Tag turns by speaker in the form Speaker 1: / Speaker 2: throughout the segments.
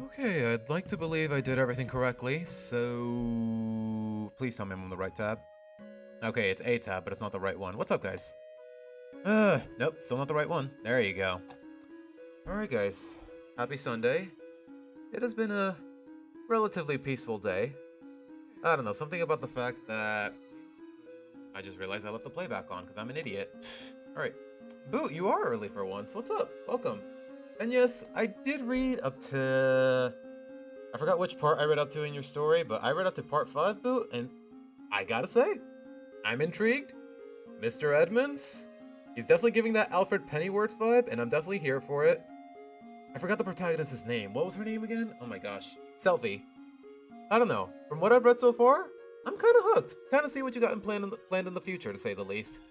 Speaker 1: Okay, I'd like to believe I did everything correctly, so please tell me I'm on the right tab. Okay, it's A tab, but it's not the right one. What's up, guys? Nope, still not the right one. There you go. Alright, guys. Happy Sunday. It has been a relatively peaceful day. I don't know, something about the fact that I just realized I left the playback on because I'm an idiot. Alright. Boo, you are early for once. What's up? Welcome. And yes, I did read up to... I forgot which part I read up to in your story, but I read up to part 5, Boo, and I gotta say, I'm intrigued. Mr. Edmonds, he's definitely giving that Alfred Pennyworth vibe, and I'm definitely here for it. I forgot the protagonist's name. What was her name again? Oh my gosh. Selfie. I don't know. From what I've read so far, I'm kind of hooked. Kind of see what you got planned in the future, to say the least.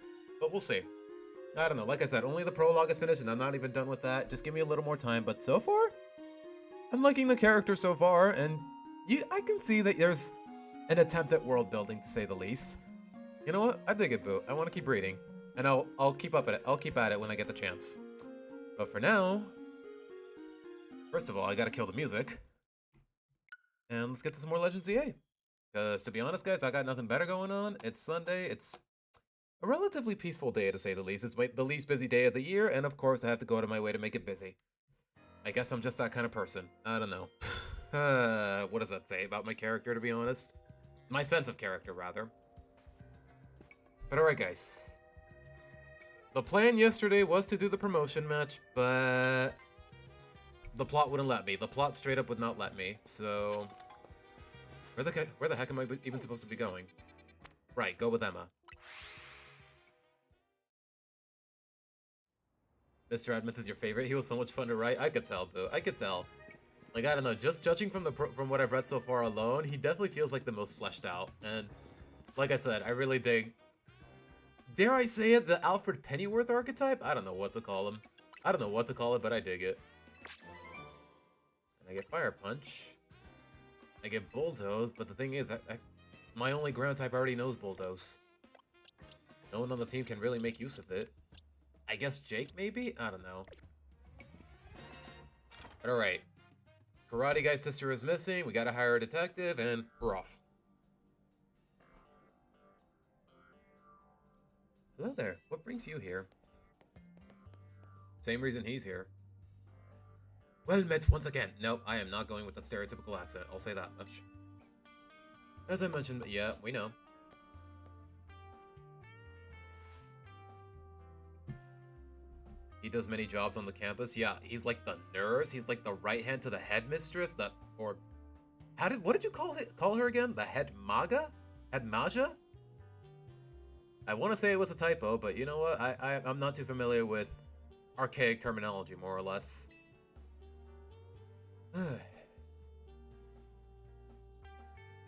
Speaker 1: But we'll see. I don't know. Like I said, only the prologue is finished, and I'm not even done with that. Just give me a little more time. But so far, I'm liking the character so far, and I can see that there's an attempt at world building, to say the least. You know what? I dig it, Boo. I want to keep reading, and I'll keep up at it. I'll keep at it when I get the chance. But for now, first of all, I gotta kill the music, and let's get to some more Legends EA. Because to be honest, guys, I got nothing better going on. It's Sunday. It's a relatively peaceful day, to say the least. It's the least busy day of the year, and of course, I have to go out of my way to make it busy. I guess I'm just that kind of person. I don't know. What does that say about my character, to be honest? My sense of character, rather. But alright, guys. The plan yesterday was to do the promotion match, but the plot wouldn't let me. The plot straight up would not let me, so... Where the heck am I even supposed to be going? Right, go with Emma. Mr. Edmonds is your favorite? He was so much fun to write. I could tell, Boo. I could tell. Like, I don't know, just judging from from what I've read so far alone, he definitely feels like the most fleshed out. And like I said, I really dig, dare I say it, the Alfred Pennyworth archetype? I don't know what to call him. I don't know what to call it, but I dig it. And I get Fire Punch. I get Bulldoze, but the thing is, my only ground type already knows Bulldoze. No one on the team can really make use of it. I guess Jake, maybe? I don't know. But alright. Karate Guy's sister is missing, we gotta hire a detective, and we're off. Hello there, what brings you here? Same reason he's here. Well met once again. Nope, I am not going with the stereotypical accent, I'll say that much. As I mentioned, yeah, we know. He does many jobs on the campus. Yeah, he's like the nurse. He's like the right hand to the headmistress. What did you call her again? The head maga? Head maja? I want to say it was a typo, but you know what? I'm not too familiar with archaic terminology, more or less.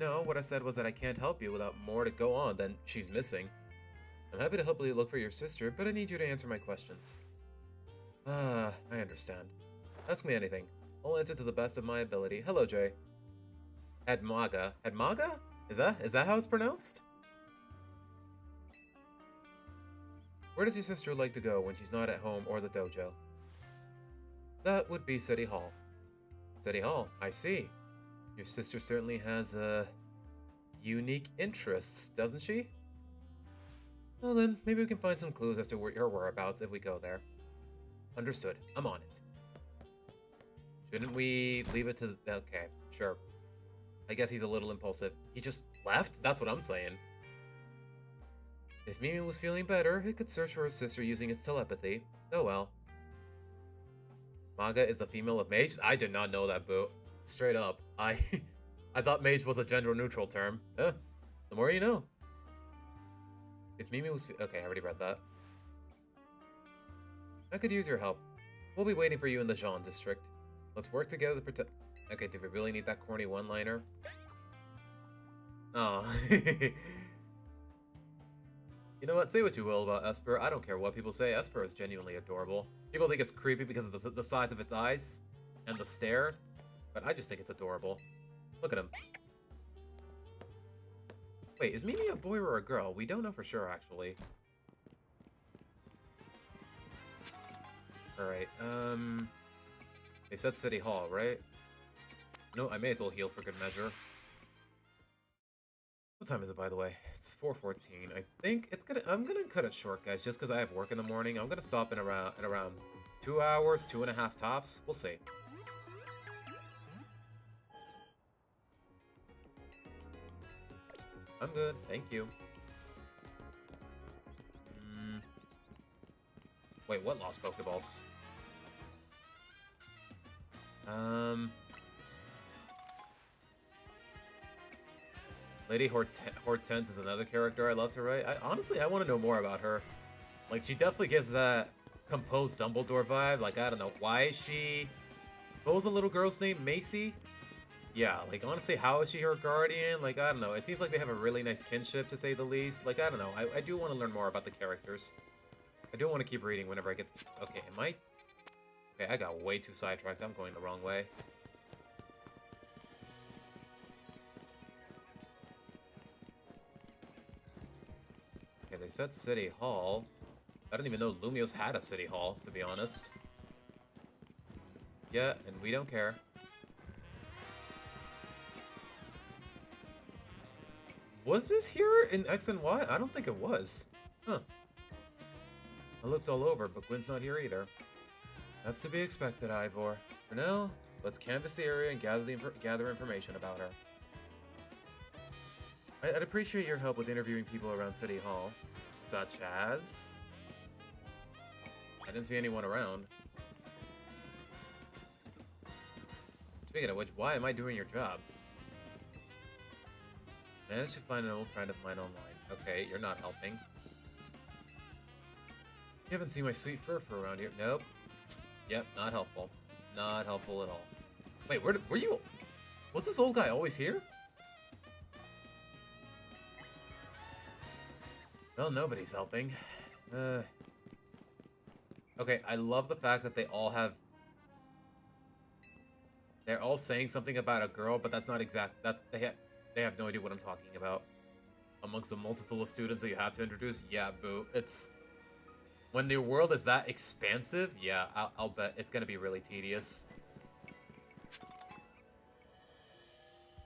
Speaker 1: No, what I said was that I can't help you without more to go on than she's missing. I'm happy to help you look for your sister, but I need you to answer my questions. I understand. Ask me anything. I'll answer to the best of my ability. Hello, Jay. Hedmaga. Hedmaga? Is that how it's pronounced? Where does your sister like to go when she's not at home or the dojo? That would be City Hall. City Hall, I see. Your sister certainly has, unique interests, doesn't she? Well then, maybe we can find some clues as to your whereabouts if we go there. Understood. I'm on it. Shouldn't we leave it to... Okay, sure. I guess he's a little impulsive. He just left? That's what I'm saying. If Mimi was feeling better, it could search for her sister using its telepathy. Oh well. Maga is the female of mage? I did not know that, boo. Straight up. I thought mage was a gender-neutral term. Huh. The more you know. If Mimi was... Okay, I already read that. I could use your help. We'll be waiting for you in the Jean district. Let's work together to protect... Okay, do we really need that corny one-liner? Oh. You know what? Say what you will about Esper. I don't care what people say. Esper is genuinely adorable. People think it's creepy because of the size of its eyes and the stare, but I just think it's adorable. Look at him. Wait, is Mimi a boy or a girl? We don't know for sure, actually. Alright, they said City Hall, right? No, I may as well heal for good measure. What time is it, by the way? It's 4:14. I think I'm gonna cut it short, guys, just because I have work in the morning. I'm gonna stop in around 2 hours, 2.5 tops. We'll see. I'm good, thank you. Wait, what lost Pokeballs? Lady Hortense is another character I love to write. Honestly, I want to know more about her. Like, she definitely gives that composed Dumbledore vibe. Like, I don't know, why is she... What was the little girl's name? Macy? Yeah, like, honestly, how is she her guardian? Like, I don't know. It seems like they have a really nice kinship, to say the least. Like, I don't know. I do want to learn more about the characters. I do want to keep reading whenever I get to... Okay, am I... Okay, I got way too sidetracked. I'm going the wrong way. Okay, they said City Hall. I didn't even know Lumios had a City Hall, to be honest. Yeah, and we don't care. Was this here in X and Y? I don't think it was. Huh. I looked all over, but Gwen's not here either. That's to be expected, Ivor. For now, let's canvass the area and gather information about her. I'd appreciate your help with interviewing people around City Hall. Such as... I didn't see anyone around. Speaking of which, why am I doing your job? Managed to find an old friend of mine online. Okay, you're not helping. You haven't seen my sweet fur around here. Nope. Yep, not helpful. Not helpful at all. Wait, were you... Was this old guy always here? Well, nobody's helping. Okay, I love the fact that they all have... They're all saying something about a girl, but that's not exact... They have no idea what I'm talking about. Amongst the multitude of students that you have to introduce, yeah, boo. It's... When the world is that expansive, yeah, I'll bet it's gonna be really tedious.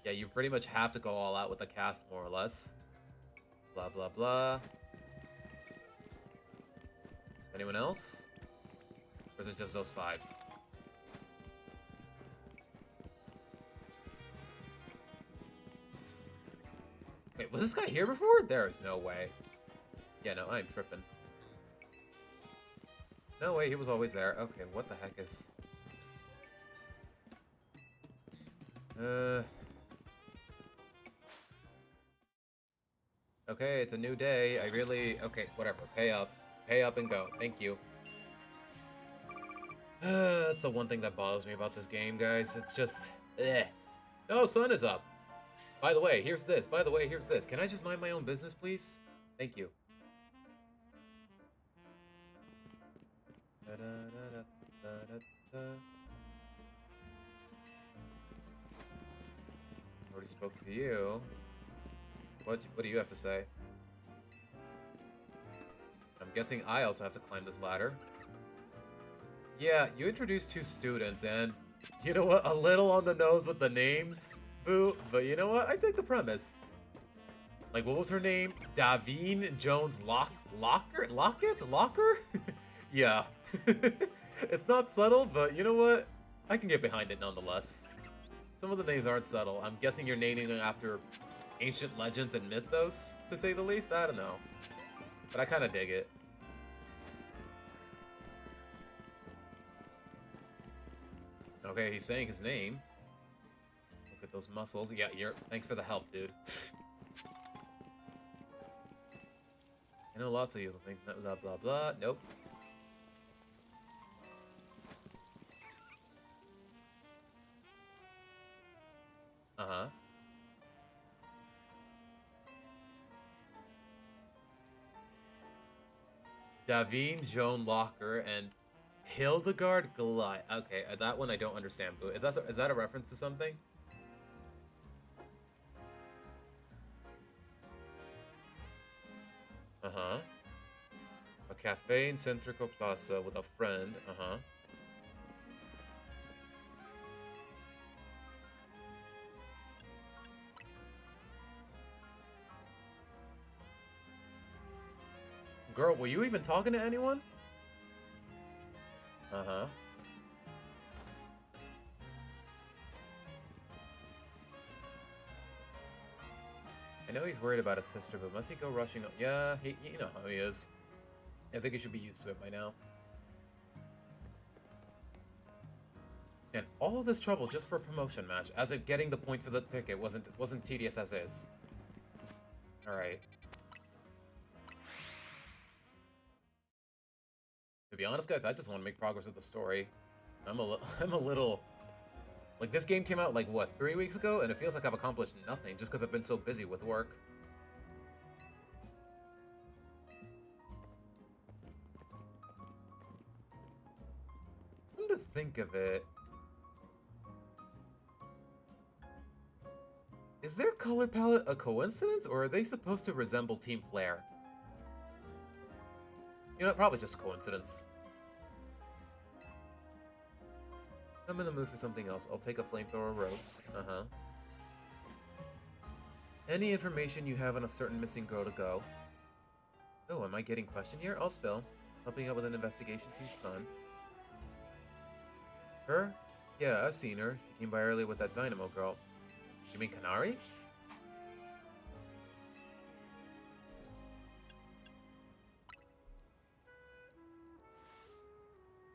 Speaker 1: Yeah, you pretty much have to go all out with the cast, more or less. Blah, blah, blah. Anyone else? Or is it just those 5? Wait, was this guy here before? There is no way. Yeah, no, I'm tripping. No way, he was always there. Okay, what the heck is... Okay, it's a new day. I really... Okay, whatever. Pay up. Pay up and go. Thank you. That's the one thing that bothers me about this game, guys. It's just... Eh. Oh, sun is up. By the way, here's this. By the way, here's this. Can I just mind my own business, please? Thank you. Already spoke to you. What do you have to say? I'm guessing I also have to climb this ladder. Yeah, you introduced 2 students, and you know what? A little on the nose with the names, boo. But you know what? I take the premise. Like, what was her name? Davine Jones Locker? Yeah. It's not subtle, but you know what? I can get behind it nonetheless. Some of the names aren't subtle. I'm guessing you're naming them after ancient legends and mythos, to say the least. I don't know. But I kind of dig it. Okay, he's saying his name. Look at those muscles. Yeah, thanks for the help, dude. I know lots of useful things. Blah, blah, blah. Nope. Uh-huh. Davine Joan Locker and Hildegard Glide. Okay, that one I don't understand, Boo. Is that a reference to something? Uh-huh. A cafe in Centrico Plaza with a friend. Uh-huh. Girl, were you even talking to anyone? Uh-huh. I know he's worried about his sister, but must he go rushing up? Yeah, you know how he is. I think he should be used to it by now. And all of this trouble just for a promotion match, as if getting the points for the ticket wasn't tedious as is. Alright. To be honest, guys, I just want to make progress with the story. I'm a little... Like, this game came out, like, what, 3 weeks ago? And it feels like I've accomplished nothing just because I've been so busy with work. Come to think of it... Is their color palette a coincidence, or are they supposed to resemble Team Flare? You know, probably just a coincidence. I'm in the mood for something else. I'll take a flamethrower roast. Uh-huh. Any information you have on a certain missing girl to go? Oh, am I getting questioned here? I'll spill. Helping out with an investigation seems fun. Her? Yeah, I've seen her. She came by earlier with that Dynamo girl. You mean Kanari?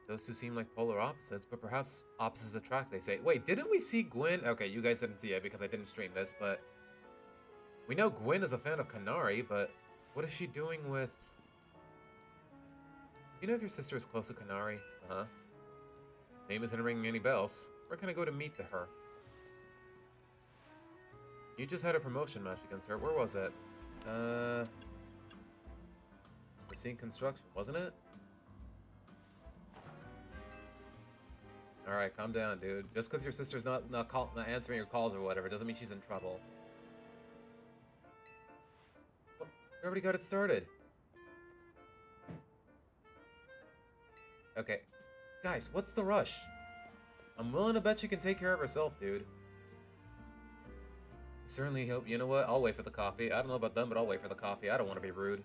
Speaker 1: Those two seem like polar opposites, but perhaps opposites attract, they say. Wait, didn't we see Gwyn? Okay, you guys didn't see it because I didn't stream this, but... We know Gwyn is a fan of Kanari, but what is she doing with... You know if your sister is close to Kanari? Uh-huh. Name isn't ringing any bells. Where can I go to meet her? You just had a promotion match against her. Where was it? Machine Construction, wasn't it? Alright, calm down, dude. Just because your sister's not answering your calls or whatever doesn't mean she's in trouble. Oh, we already got it started. Okay. Guys, what's the rush? I'm willing to bet she can take care of herself, dude. Certainly hope. You know what? I'll wait for the coffee. I don't know about them, but I'll wait for the coffee. I don't want to be rude.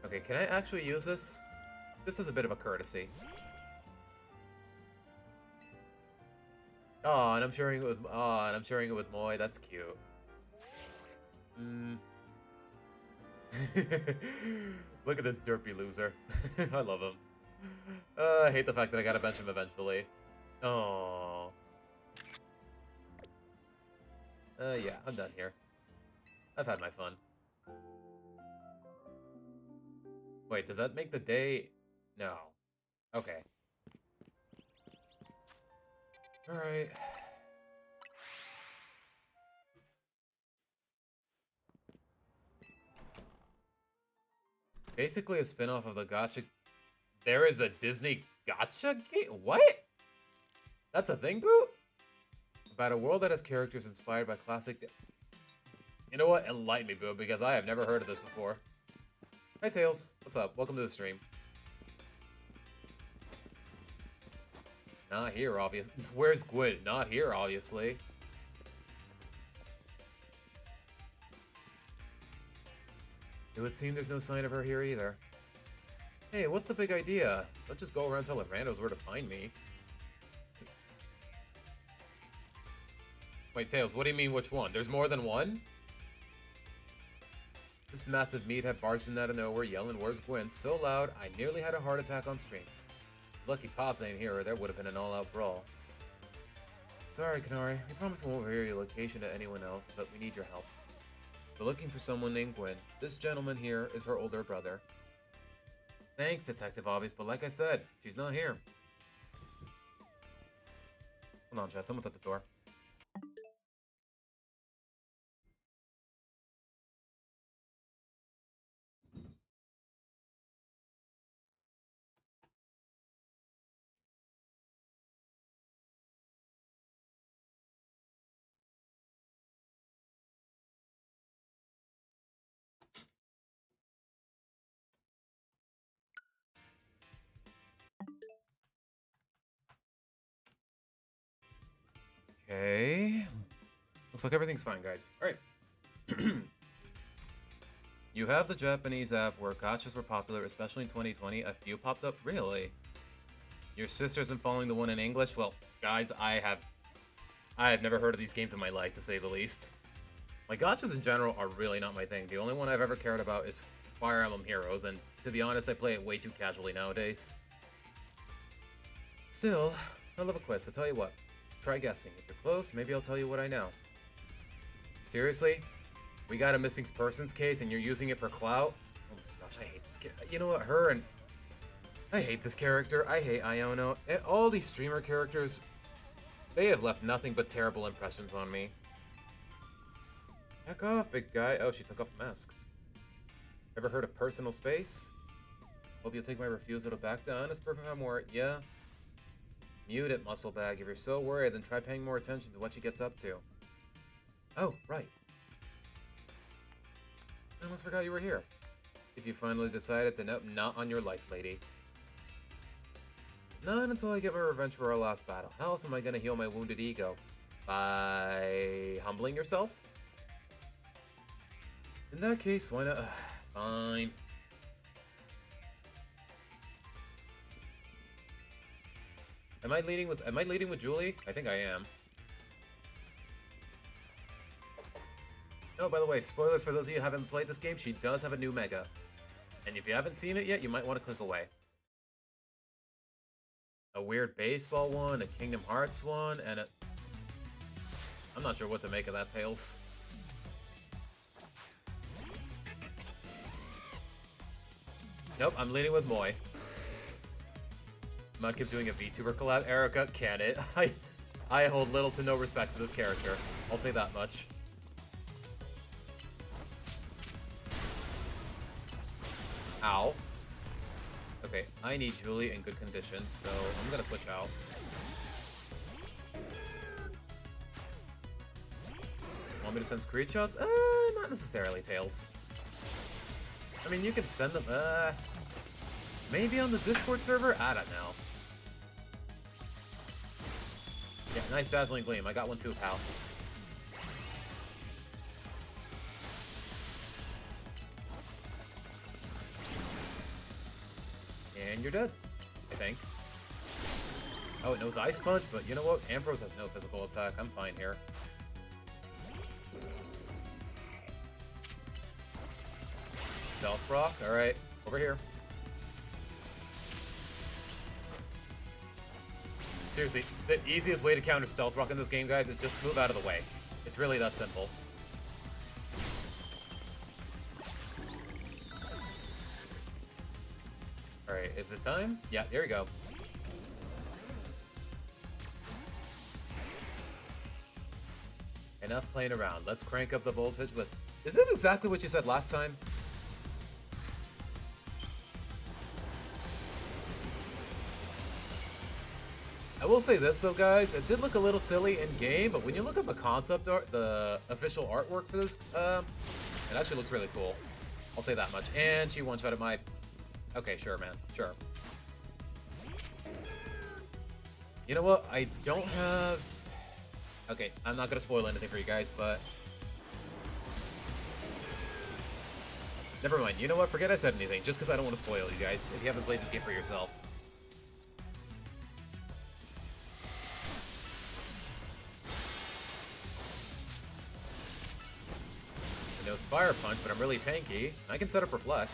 Speaker 1: Okay, can I actually use this? Just as a bit of a courtesy. Oh, and I'm sharing it with Moy. That's cute. Look at this derpy loser. I love him. I hate the fact that I gotta bench him eventually. Oh. Yeah, I'm done here. I've had my fun. Wait, does that make the day? No. Okay. Alright. Basically a spin-off of the gacha. There is a Disney gacha game? What? That's a thing, Boo? About a world that has characters inspired by classic... You know what? Enlighten me, Boo, because I have never heard of this before. Hi, Tails. What's up? Welcome to the stream. Not here, obviously. Where's Gwyn? Not here, obviously. It would seem there's no sign of her here either. Hey, what's the big idea? Don't just go around telling randos where to find me. Wait, Tails, what do you mean which one? There's more than one? This massive meathead barged in out of nowhere, yelling, "Where's Gwyn?" so loud, I nearly had a heart attack on stream. Lucky Pops ain't here, or there would have been an all-out brawl. Sorry, Kanari. We promised we won't reveal your location to anyone else, but we need your help. We're looking for someone named Gwyn. This gentleman here is her older brother. Thanks, Detective Obvious, but like I said, she's not here. Hold on, Chad. Someone's at the door. Okay. Looks like everything's fine, guys. Alright. You have the Japanese app where gachas were popular, especially in 2020. A few popped up. Really? Your sister's been following the one in English? Well, guys, I have never heard of these games in my life, to say the least. Like, gachas in general are really not my thing. The only one I've ever cared about is Fire Emblem Heroes, and to be honest, I play it way too casually nowadays. Still, I love a quiz, so tell you what. Try guessing. If you're close, maybe I'll tell you what I know. Seriously? We got a missing persons case and you're using it for clout? Oh my gosh, I hate this kid. You know what, I hate this character. I hate Iono. And all these streamer characters, they have left nothing but terrible impressions on me. Heck off, big guy. Oh, she took off the mask. Ever heard of personal space? Hope you'll take my refusal to back down. It's perfect more. Yeah. Mute it, muscle bag. If you're so worried, then try paying more attention to what she gets up to. Oh, right. I almost forgot you were here. If you finally decided to nope, not on your life, lady. Not until I get my revenge for our last battle. How else am I gonna heal my wounded ego? By humbling yourself? In that case, why not? Fine. Am I leading with Julie? I think I am. Oh, by the way, spoilers for those of you who haven't played this game, she does have a new Mega. And if you haven't seen it yet, you might want to click away. A weird baseball one, a Kingdom Hearts one, and a... I'm not sure what to make of that, Tails. Nope, I'm leading with Moy. Mudkip doing a VTuber collab. Erica, can it? I hold little to no respect for this character. I'll say that much. Ow. Okay, I need Julie in good condition, so I'm gonna switch out. Want me to send screenshots? Not necessarily, Tails. I mean, you can send them, maybe on the Discord server? I don't know. Yeah, nice Dazzling Gleam. I got one too, pal. And you're dead, I think. Oh, it knows Ice Punch, but you know what? Ambrose has no physical attack. I'm fine here. Stealth Rock? Alright, over here. Seriously, the easiest way to counter Stealth Rock in this game, guys, is just move out of the way. It's really that simple. Alright, is it time? Yeah, here we go. Enough playing around. Let's crank up the voltage with... Is this exactly what you said last time? I will say this though, guys, it did look a little silly in game, but when you look at the concept art, the official artwork for this, it actually looks really cool. I'll say that much. And she one-shotted my... Okay, sure, man. Sure. You know what? I don't have... Okay, I'm not gonna spoil anything for you guys, but... Never mind. You know what? Forget I said anything, just because I don't want to spoil you guys, if you haven't played this game for yourself. I know it's Fire Punch, but I'm really tanky. I can set up Reflect.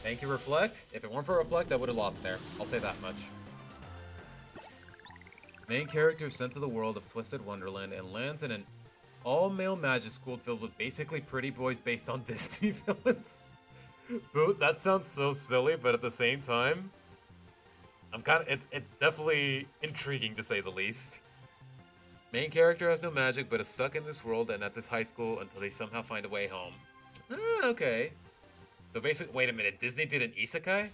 Speaker 1: Thank you, Reflect. If it weren't for Reflect, I would have lost there. I'll say that much. Main character is sent to the world of Twisted Wonderland and lands in an all-male magic school filled with basically pretty boys based on Disney villains. Boot, that sounds so silly, but at the same time, it's definitely intriguing to say the least. Main character has no magic, but is stuck in this world and at this high school until they somehow find a way home. Okay. So basically, wait a minute, Disney did an isekai?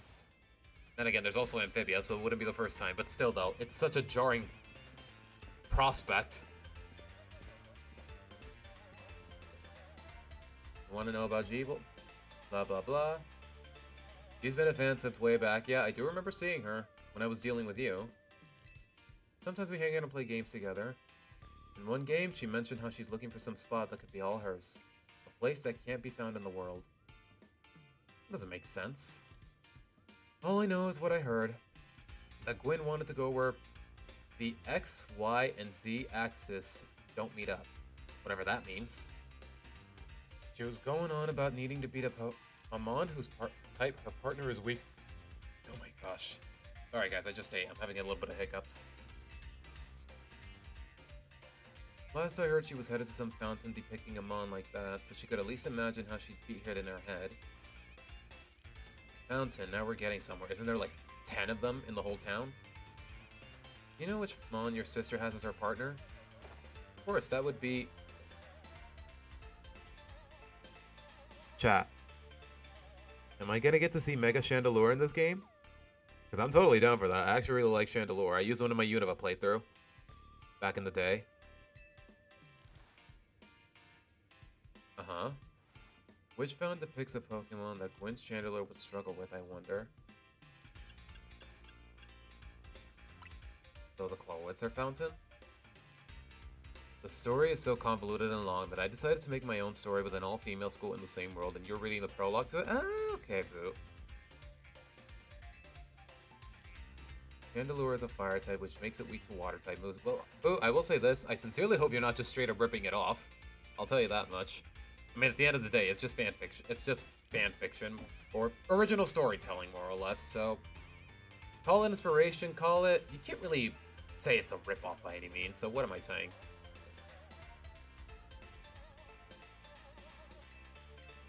Speaker 1: Then again, there's also Amphibia, so it wouldn't be the first time, but still though, it's such a jarring prospect. You want to know about Jeeble? Blah blah blah. She's been a fan since way back. Yeah, I do remember seeing her when I was dealing with you. Sometimes we hang out and play games together. In one game, she mentioned how she's looking for some spot that could be all hers. A place that can't be found in the world. Doesn't make sense. All I know is what I heard. That Gwen wanted to go where the X, Y, and Z axis don't meet up. Whatever that means. She was going on about needing to beat up Amon, whose type her partner is weak. Oh my gosh. Alright guys, I just ate. I'm having a little bit of hiccups. Last I heard, she was headed to some fountain depicting Amon like that, so she could at least imagine how she'd beat it in her head. Fountain, now we're getting somewhere. Isn't there like 10 of them in the whole town? You know which Mon your sister has as her partner? Of course, that would be... Chat. Am I gonna get to see Mega Chandelure in this game? Because I'm totally down for that. I actually really like Chandelure. I used one in my Unova playthrough. Back in the day. Uh-huh. Which fountain depicts a Pokemon that Gwen's Chandelure would struggle with, I wonder? So the Clawitzer fountain? The story is so convoluted and long that I decided to make my own story with an all-female school in the same world, and you're reading the prologue to it? Ah, okay, boo. Chandelure is a fire type, which makes it weak to water type moves. Well, boo, I will say this, I sincerely hope you're not just straight up ripping it off. I'll tell you that much. I mean, at the end of the day, it's just fan fiction. It's just fan fiction, or original storytelling, more or less, so... Call it inspiration, call it... You can't really say it's a rip-off by any means, so what am I saying?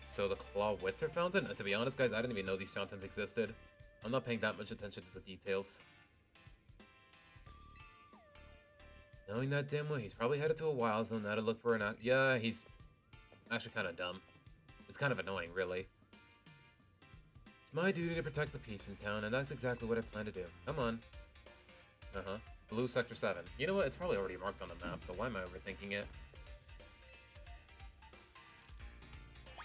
Speaker 1: So the Clawitzer fountain? And to be honest, guys, I didn't even know these fountains existed. I'm not paying that much attention to the details. Knowing that dimwit, he's probably headed to a wild zone now to look for an... Yeah, he's... actually kind of dumb. It's kind of annoying, really. It's my duty to protect the peace in town, and that's exactly what I plan to do. Come on. Uh-huh. Blue Sector 7. You know what? It's probably already marked on the map, so why am I overthinking it?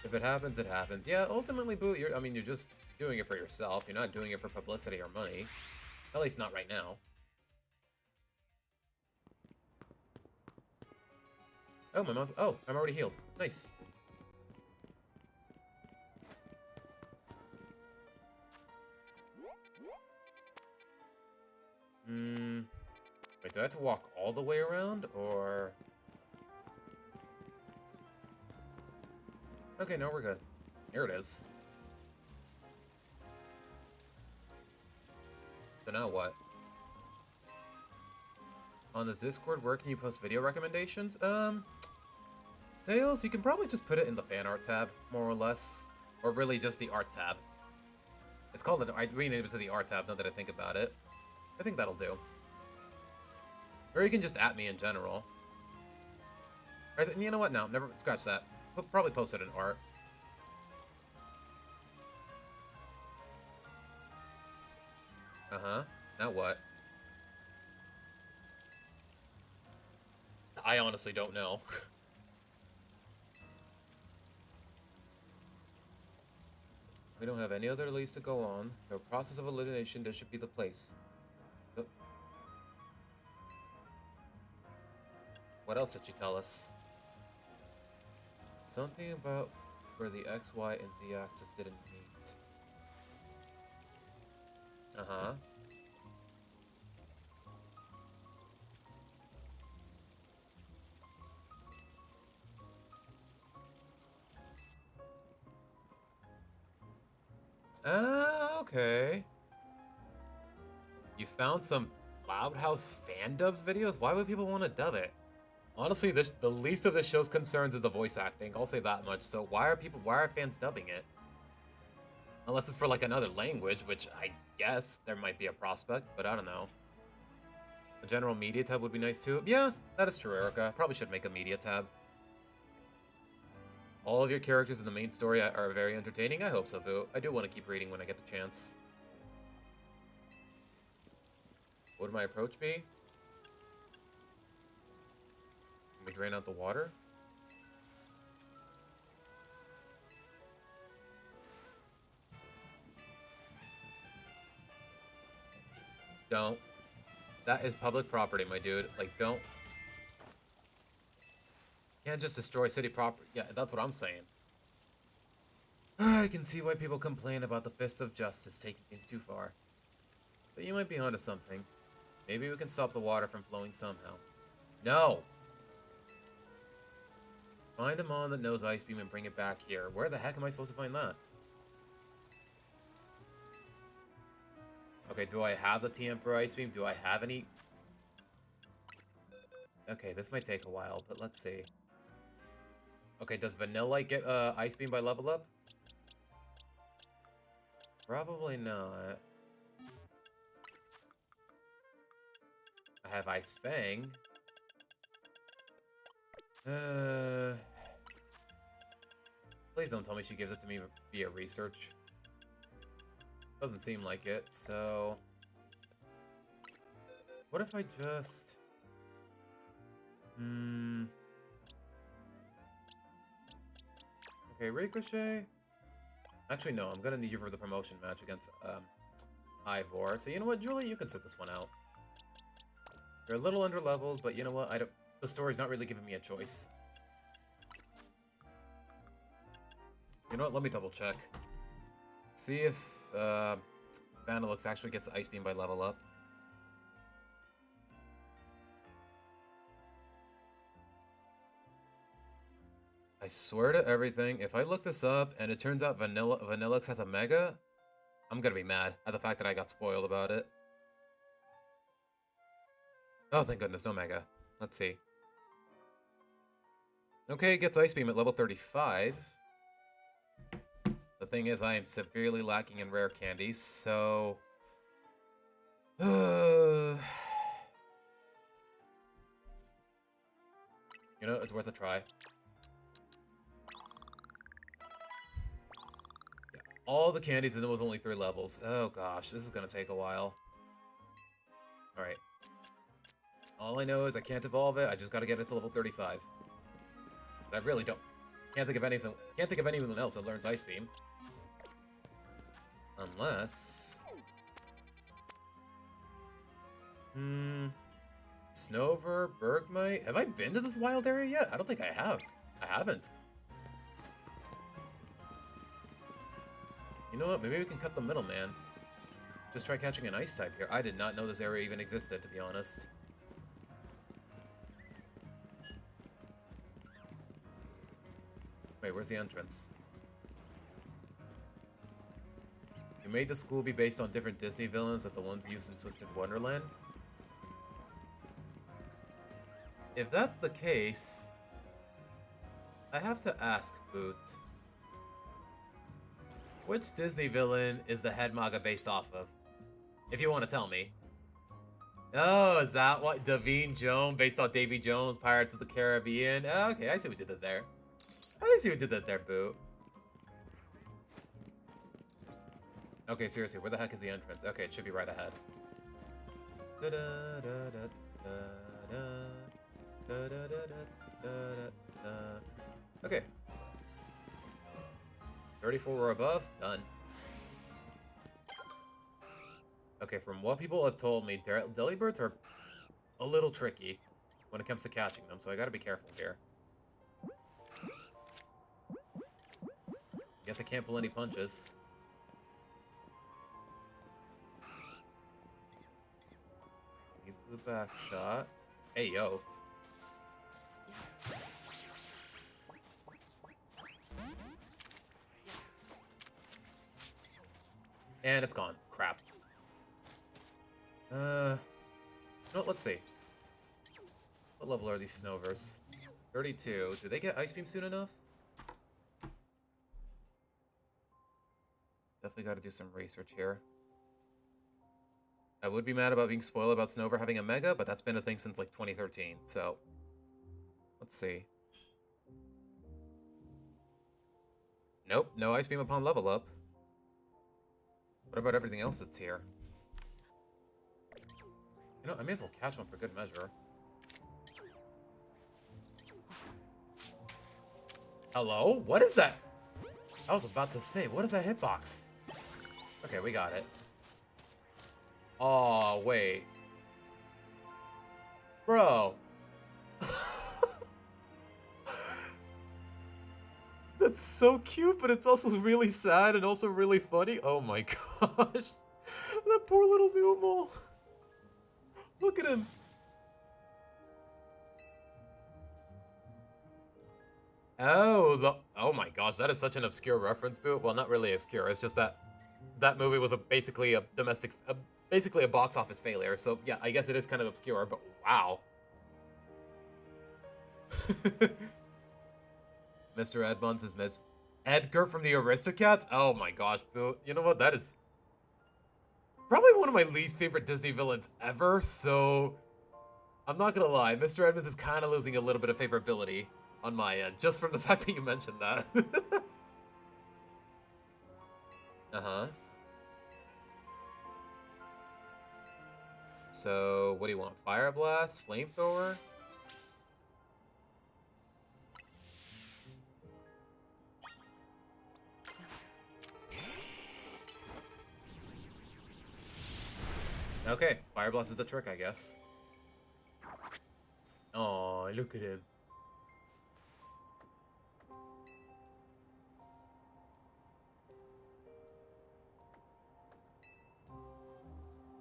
Speaker 1: If it happens, it happens. Yeah, ultimately, Boo, you're just doing it for yourself. You're not doing it for publicity or money. At least not right now. Oh, my mouth. Oh, I'm already healed. Nice. Wait, do I have to walk all the way around, or... Okay, no, we're good. Here it is. So now what? On the Discord, where can you post video recommendations? Tails, you can probably just put it in the fan art tab, more or less. Or really just the art tab. It's called, I renamed it to the art tab now that I think about it. I think that'll do. Or you can just at me in general. You know what? No, never, scratch that. We'll probably post it in art. Uh-huh. Now what? I honestly don't know. We don't have any other leads to go on. The process of elimination, this should be the place. What else did she tell us? Something about where the X, Y, and Z axis didn't meet. Uh-huh. Ah, okay. You found some Loud House fan dubs videos? Why would people want to dub it? Honestly, the least of the show's concerns is the voice acting. I'll say that much. So why are fans dubbing it? Unless it's for like another language, which I guess there might be a prospect, but I don't know. A general media tab would be nice too. Yeah, that is true, Erica. Probably should make a media tab. All of your characters in the main story are very entertaining. I hope so, Boo. I do want to keep reading when I get the chance. What would my approach be? Can we drain out the water? Don't. That is public property, my dude. Like, don't. You can't just destroy city property. Yeah, that's what I'm saying. I can see why people complain about the Fist of Justice taking things too far. But you might be onto something. Maybe we can stop the water from flowing somehow. No! Find a mon that knows Ice Beam and bring it back here. Where the heck am I supposed to find that? Okay, do I have the TM for Ice Beam? Do I have any? Okay, this might take a while, but let's see. Okay, does Vanillite get Ice Beam by level up? Probably not. I have Ice Fang. Please don't tell me she gives it to me via research. Doesn't seem like it, so... What if I just... Okay, Ricochet. Actually, no, I'm gonna need you for the promotion match against, Ivor. So you know what, Julie? You can sit this one out. You're a little under-leveled, but you know what? The story's not really giving me a choice. You know what? Let me double-check. See if, Vanillix actually gets Ice Beam by level up. I swear to everything, if I look this up and it turns out Vanillix has a Mega, I'm gonna be mad at the fact that I got spoiled about it. Oh, thank goodness, no Mega. Let's see. Okay, it gets Ice Beam at level 35. The thing is, I am severely lacking in rare candies, so... You know, it's worth a try. Yeah, all the candies and it was only 3 levels. Oh gosh, this is gonna take a while. Alright. All I know is I can't evolve it, I just gotta get it to level 35. I really can't think of anyone else that learns Ice Beam. Unless... Snover, Bergmite? Have I been to this wild area yet? I don't think I have. I haven't. You know what? Maybe we can cut the middleman. Just try catching an ice type here. I did not know this area even existed, to be honest. Wait, where's the entrance? You made the school be based on different Disney villains than the ones used in Twisted Wonderland? If that's the case, I have to ask, Boot. Which Disney villain is the head manga based off of? If you want to tell me. Oh, is that what? Davine Jones, based on Davy Jones, Pirates of the Caribbean? Oh, okay, I see what you did there. I see what you did there, Boot. Okay, seriously, where the heck is the entrance? Okay, it should be right ahead. Okay. 34 or above? Done. Okay, from what people have told me, Delibirds are a little tricky when it comes to catching them, so I gotta be careful here. Guess I can't pull any punches. Give the back shot. Hey, yo. And it's gone. Crap. No, let's see. What level are these Snovers? 32. Do they get Ice Beam soon enough? Definitely gotta do some research here. I would be mad about being spoiled about Snover having a Mega, but that's been a thing since like 2013, so... Let's see. Nope, no Ice Beam upon level up. What about everything else that's here? You know, I may as well catch one for good measure. Hello? What is that? I was about to say, what is that hitbox? Okay, we got it. Oh, wait. Bro. That's so cute, but it's also really sad and also really funny. Oh my gosh. That poor little Numel. Look at him. Oh my gosh, that is such an obscure reference, Boo. Well, not really obscure. It's just that that movie was basically a basically a box office failure. So yeah, I guess it is kind of obscure, but wow. Mr. Edmonds is Miss Edgar from the Aristocats. Oh my gosh, Boo. You know what? That is probably one of my least favorite Disney villains ever. So I'm not gonna lie, Mr. Edmonds is kind of losing a little bit of favorability on my end, just from the fact that you mentioned that. Uh-huh. So, what do you want? Fire Blast? Flamethrower? Okay, Fire Blast is the trick, I guess. Oh, look at him.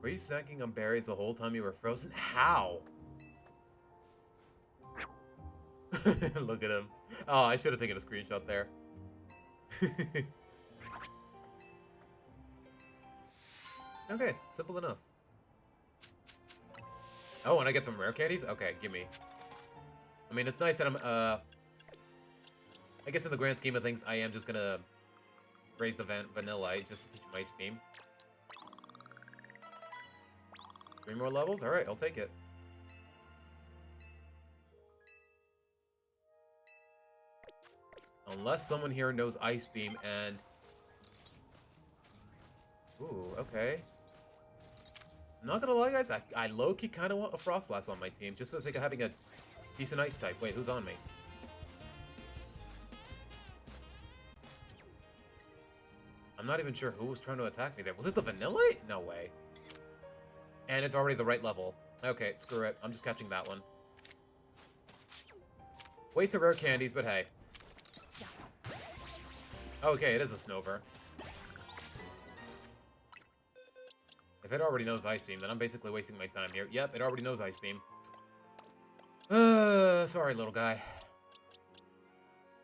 Speaker 1: Were you snacking on berries the whole time you were frozen? How? Look at him. Oh, I should have taken a screenshot there. Okay, simple enough. Oh, and I get some rare candies? Okay, gimme. I mean, it's nice that I'm, I guess in the grand scheme of things, I am just gonna raise the Vanillite just to teach him Ice Beam. 3 more levels? Alright, I'll take it. Unless someone here knows Ice Beam and... Ooh, okay. I'm not gonna lie, guys, I low-key kind of want a Frostlass on my team, just for the sake of having a decent Ice type. Wait, who's on me? I'm not even sure who was trying to attack me there. Was it the Vanillite? No way. And it's already the right level. Okay, screw it. I'm just catching that one. Waste of rare candies, but hey. Okay, it is a Snover. If it already knows Ice Beam, then I'm basically wasting my time here. Yep, it already knows Ice Beam. Sorry, little guy.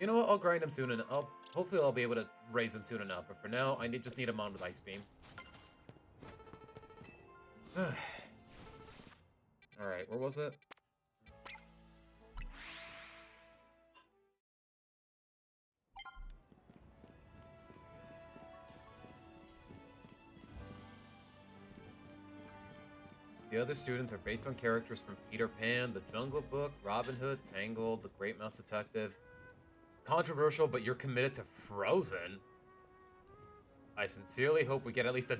Speaker 1: You know what? I'll grind him soon, and hopefully I'll be able to raise him soon enough. But for now, I just need him on with Ice Beam. Alright, where was it? The other students are based on characters from Peter Pan, The Jungle Book, Robin Hood, Tangled, The Great Mouse Detective. Controversial, but you're committed to Frozen? I sincerely hope we get at least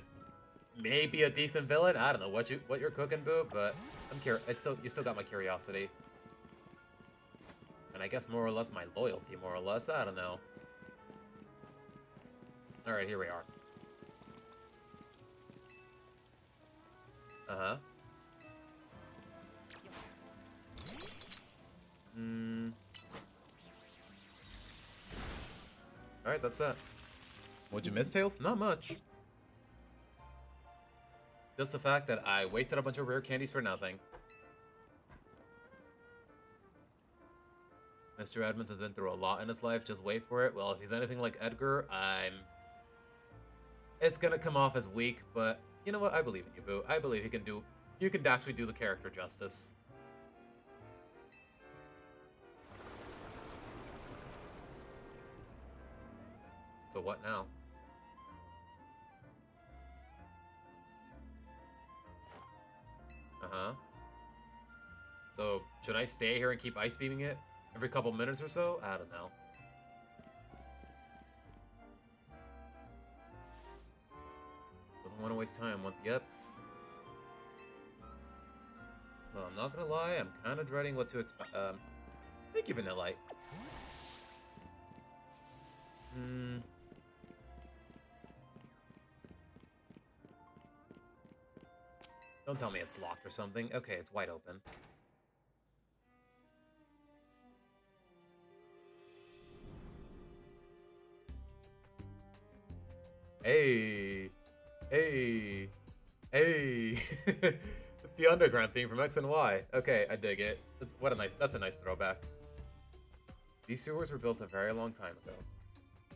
Speaker 1: maybe a decent villain. I don't know what you're cooking, Boo, but I'm curious. You still got my curiosity. And I guess more or less my loyalty, more or less. I don't know. Alright, here we are. Uh-huh. Alright, that's that. What'd you miss, Tails? Not much. Just the fact that I wasted a bunch of rare candies for nothing. Mr. Edmonds has been through a lot in his life. Just wait for it. Well, if he's anything like Edgar, it's gonna come off as weak, but you know what? I believe in you, Boo. I believe you can actually do the character justice. So what now? Uh-huh. So, should I stay here and keep ice beaming it every couple minutes or so? I don't know. Doesn't want to waste time once. Yep. No, I'm not gonna lie, I'm kind of dreading what to expect. Thank you, Vanillite. Don't tell me it's locked or something. Okay, it's wide open. Hey! Hey! Hey! It's the underground theme from X and Y. Okay, I dig it. That's a nice throwback. These sewers were built a very long time ago.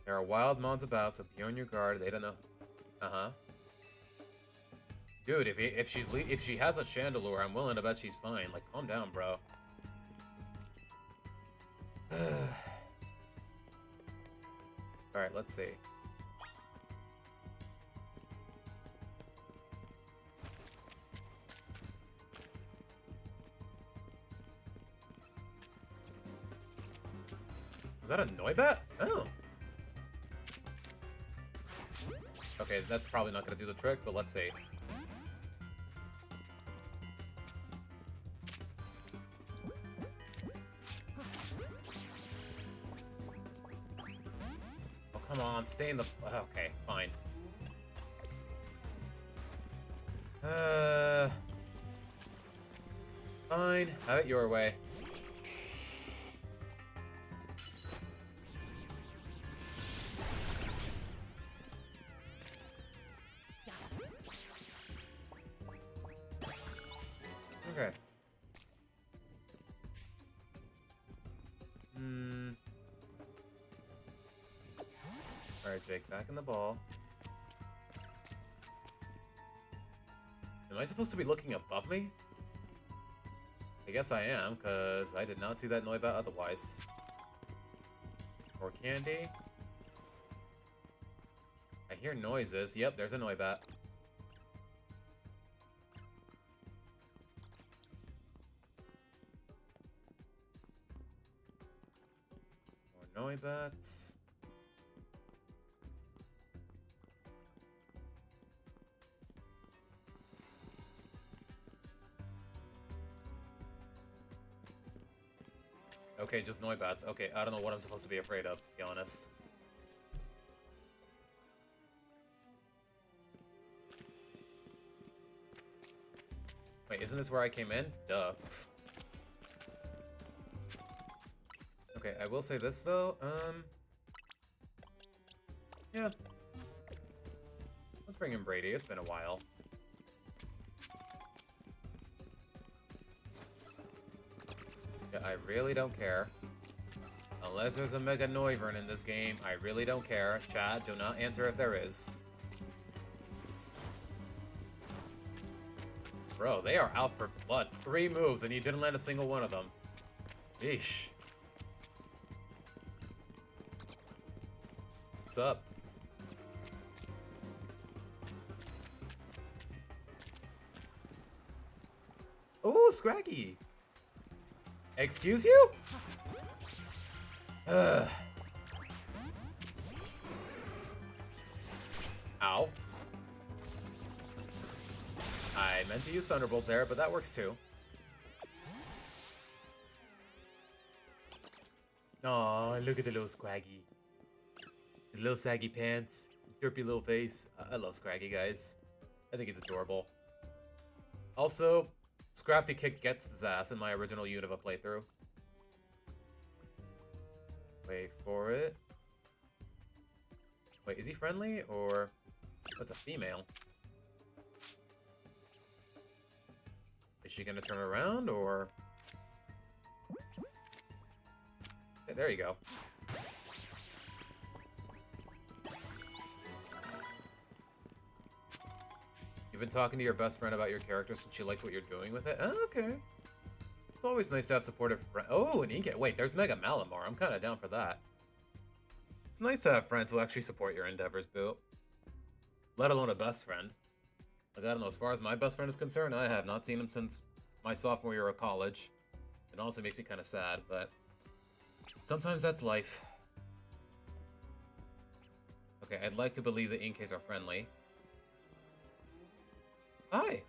Speaker 1: There are wild mons about, so be on your guard. They don't know. Uh-huh. Dude, if she has a Chandelure, I'm willing to bet she's fine. Like, calm down, bro. Alright, let's see. Was that a Noibat? Oh. Okay, that's probably not gonna do the trick, but let's see. Oh, come on, stay in the... Okay, fine. Fine, have it your way. Okay. Alright, Jake, back in the ball. Am I supposed to be looking above me? I guess I am, because I did not see that Noibat otherwise. More candy. I hear noises. Yep, there's a Noibat. More Noibats. Okay, just Noibats. Okay, I don't know what I'm supposed to be afraid of, to be honest. Wait, isn't this where I came in? Duh. Okay, I will say this, though. Yeah. Let's bring in Brady. It's been a while. Yeah, I really don't care. Unless there's a Mega Noivern in this game, I really don't care. Chat, do not answer if there is. Bro, they are out for blood. 3 moves and you didn't land a single one of them. Yeesh. What's up? Oh, Scraggy! Excuse you? Ow. I meant to use Thunderbolt there, but that works too. Aw, look at the little Scraggy. His little saggy pants, his derpy little face. I love Scraggy, guys. I think he's adorable. Also, Scrafty kicked Gets his ass in my original Unova playthrough. Wait for it. Wait, is he friendly, or... That's a female. Is she gonna turn around, or... Hey, there you go. You've been talking to your best friend about your character since she likes what you're doing with it? Oh, okay. It's always nice to have supportive friends. Oh, an Inkay. Wait, there's Mega Malamar. I'm kind of down for that. It's nice to have friends who actually support your endeavors, Boo. Let alone a best friend. Like, I don't know, as far as my best friend is concerned, I have not seen him since my sophomore year of college. It honestly makes me kind of sad, but sometimes that's life. Okay, I'd like to believe the Inkays are friendly. Hi!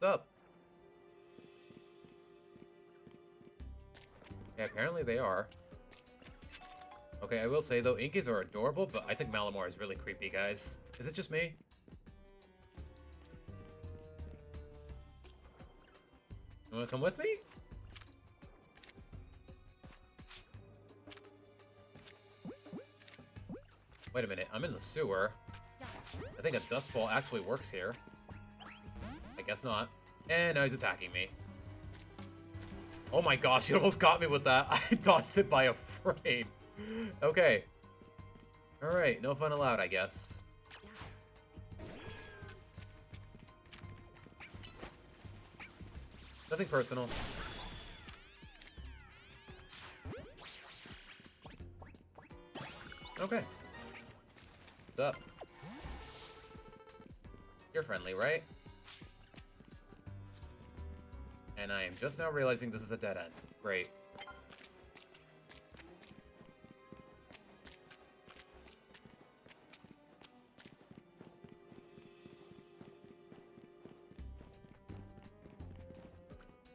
Speaker 1: What's up? Yeah, apparently they are. Okay, I will say though, Inkays are adorable, but I think Malamar is really creepy, guys. Is it just me? You wanna come with me? Wait a minute, I'm in the sewer. I think a Dust Ball actually works here. I guess not. And now he's attacking me. Oh my gosh, he almost got me with that. I tossed it by a frame. Okay. Alright, no fun allowed, I guess. Nothing personal. Okay. What's up? You're friendly, right? And I am just now realizing this is a dead end. Great.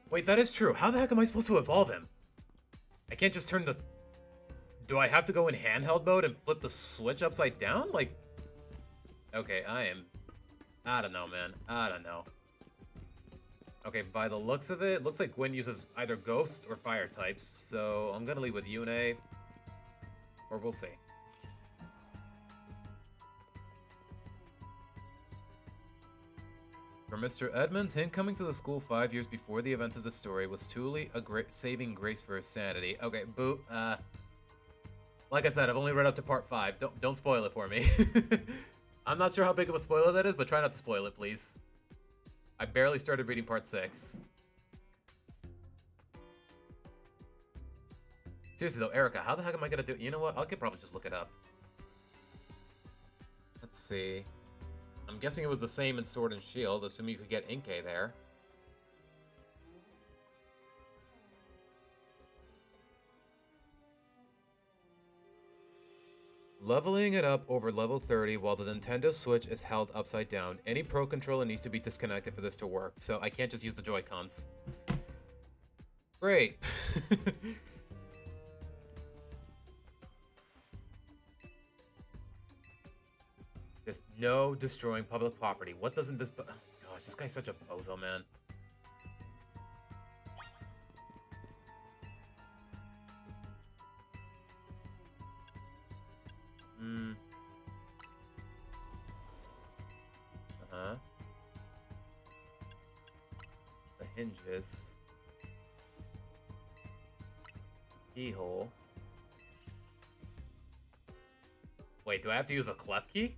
Speaker 1: Wait, that is true. How the heck am I supposed to evolve him? I can't just turn the... Do I have to go in handheld mode and flip the switch upside down? Like... Okay, I don't know, man. I don't know. Okay, by the looks of it, looks like Gwen uses either Ghost or Fire types, so I'm gonna leave with Yune. Or we'll see. For Mr. Edmonds, him coming to the school 5 years before the events of the story was truly a great saving grace for his sanity. Okay, Boo, like I said, I've only read up to part 5. Don't spoil it for me. I'm not sure how big of a spoiler that is, but try not to spoil it, please. I barely started reading part 6. Seriously though, Erica, how the heck am I gonna do? You know what? I could probably just look it up. Let's see. I'm guessing it was the same in Sword and Shield, assuming you could get Inkay there. Leveling it up over level 30 while the Nintendo Switch is held upside down. Any Pro Controller needs to be disconnected for this to work, so I can't just use the Joy-Cons. Great. Just no destroying public property. What doesn't this... Oh gosh, this guy's such a bozo, man. Uh-huh. The hinges. Keyhole. Wait, do I have to use a clef key?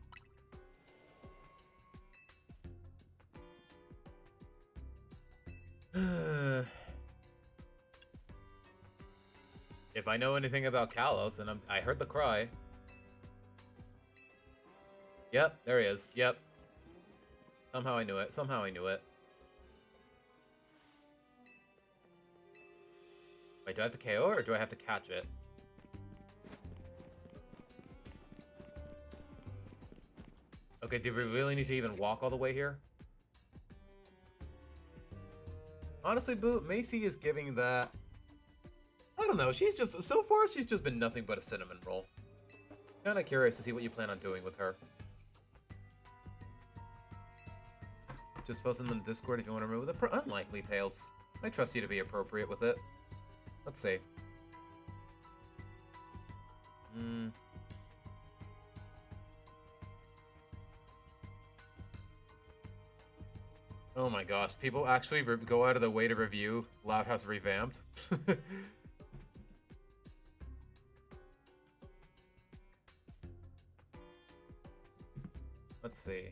Speaker 1: If I know anything about Kalos, and I heard the cry. Yep, there he is. Yep. Somehow I knew it. Somehow I knew it. Wait, do I have to KO or do I have to catch it? Okay, do we really need to even walk all the way here? Honestly, Boo, Macy is giving that... I don't know, she's just... So far, she's just been nothing but a cinnamon roll. Kinda curious to see what you plan on doing with her. Just post them in Discord if you want to remove it. Unlikely, Tails. I trust you to be appropriate with it. Let's see. Oh my gosh, people actually go out of the way to review Loud House Revamped. Let's see.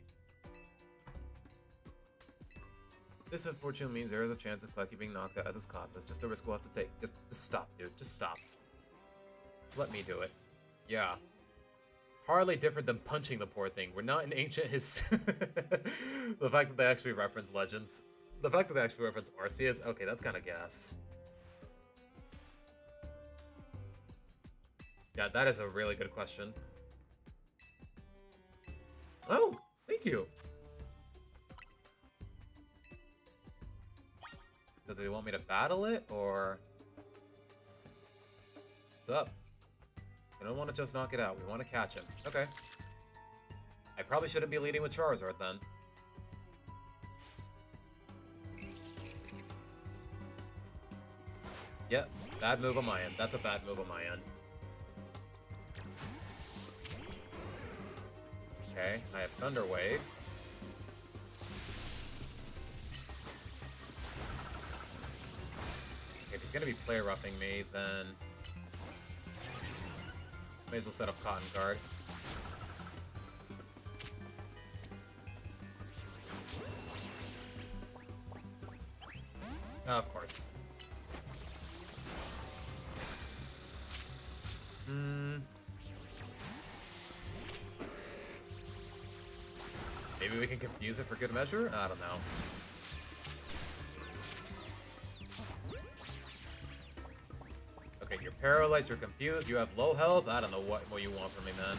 Speaker 1: This unfortunately means there is a chance of Klecky being knocked out as it's caught. It's just a risk we'll have to take. Just stop, dude. Just stop. Just let me do it. Yeah. Hardly different than punching the poor thing. We're not in ancient The fact that they actually reference Legends. The fact that they actually reference Arceus. Okay, that's kind of gas. Yeah, that is a really good question. Oh, thank you. Do they want me to battle it, or... What's up? We don't want to just knock it out. We want to catch him. Okay. I probably shouldn't be leading with Charizard, then. Yep. Bad move on my end. That's a bad move on my end. Okay. I have Thunder Wave. If he's going to be play roughing me, then... May as well set up Cotton Guard. Oh, of course. Maybe we can confuse it for good measure? I don't know. Okay, you're paralyzed, you're confused, you have low health. I don't know what you want from me, man.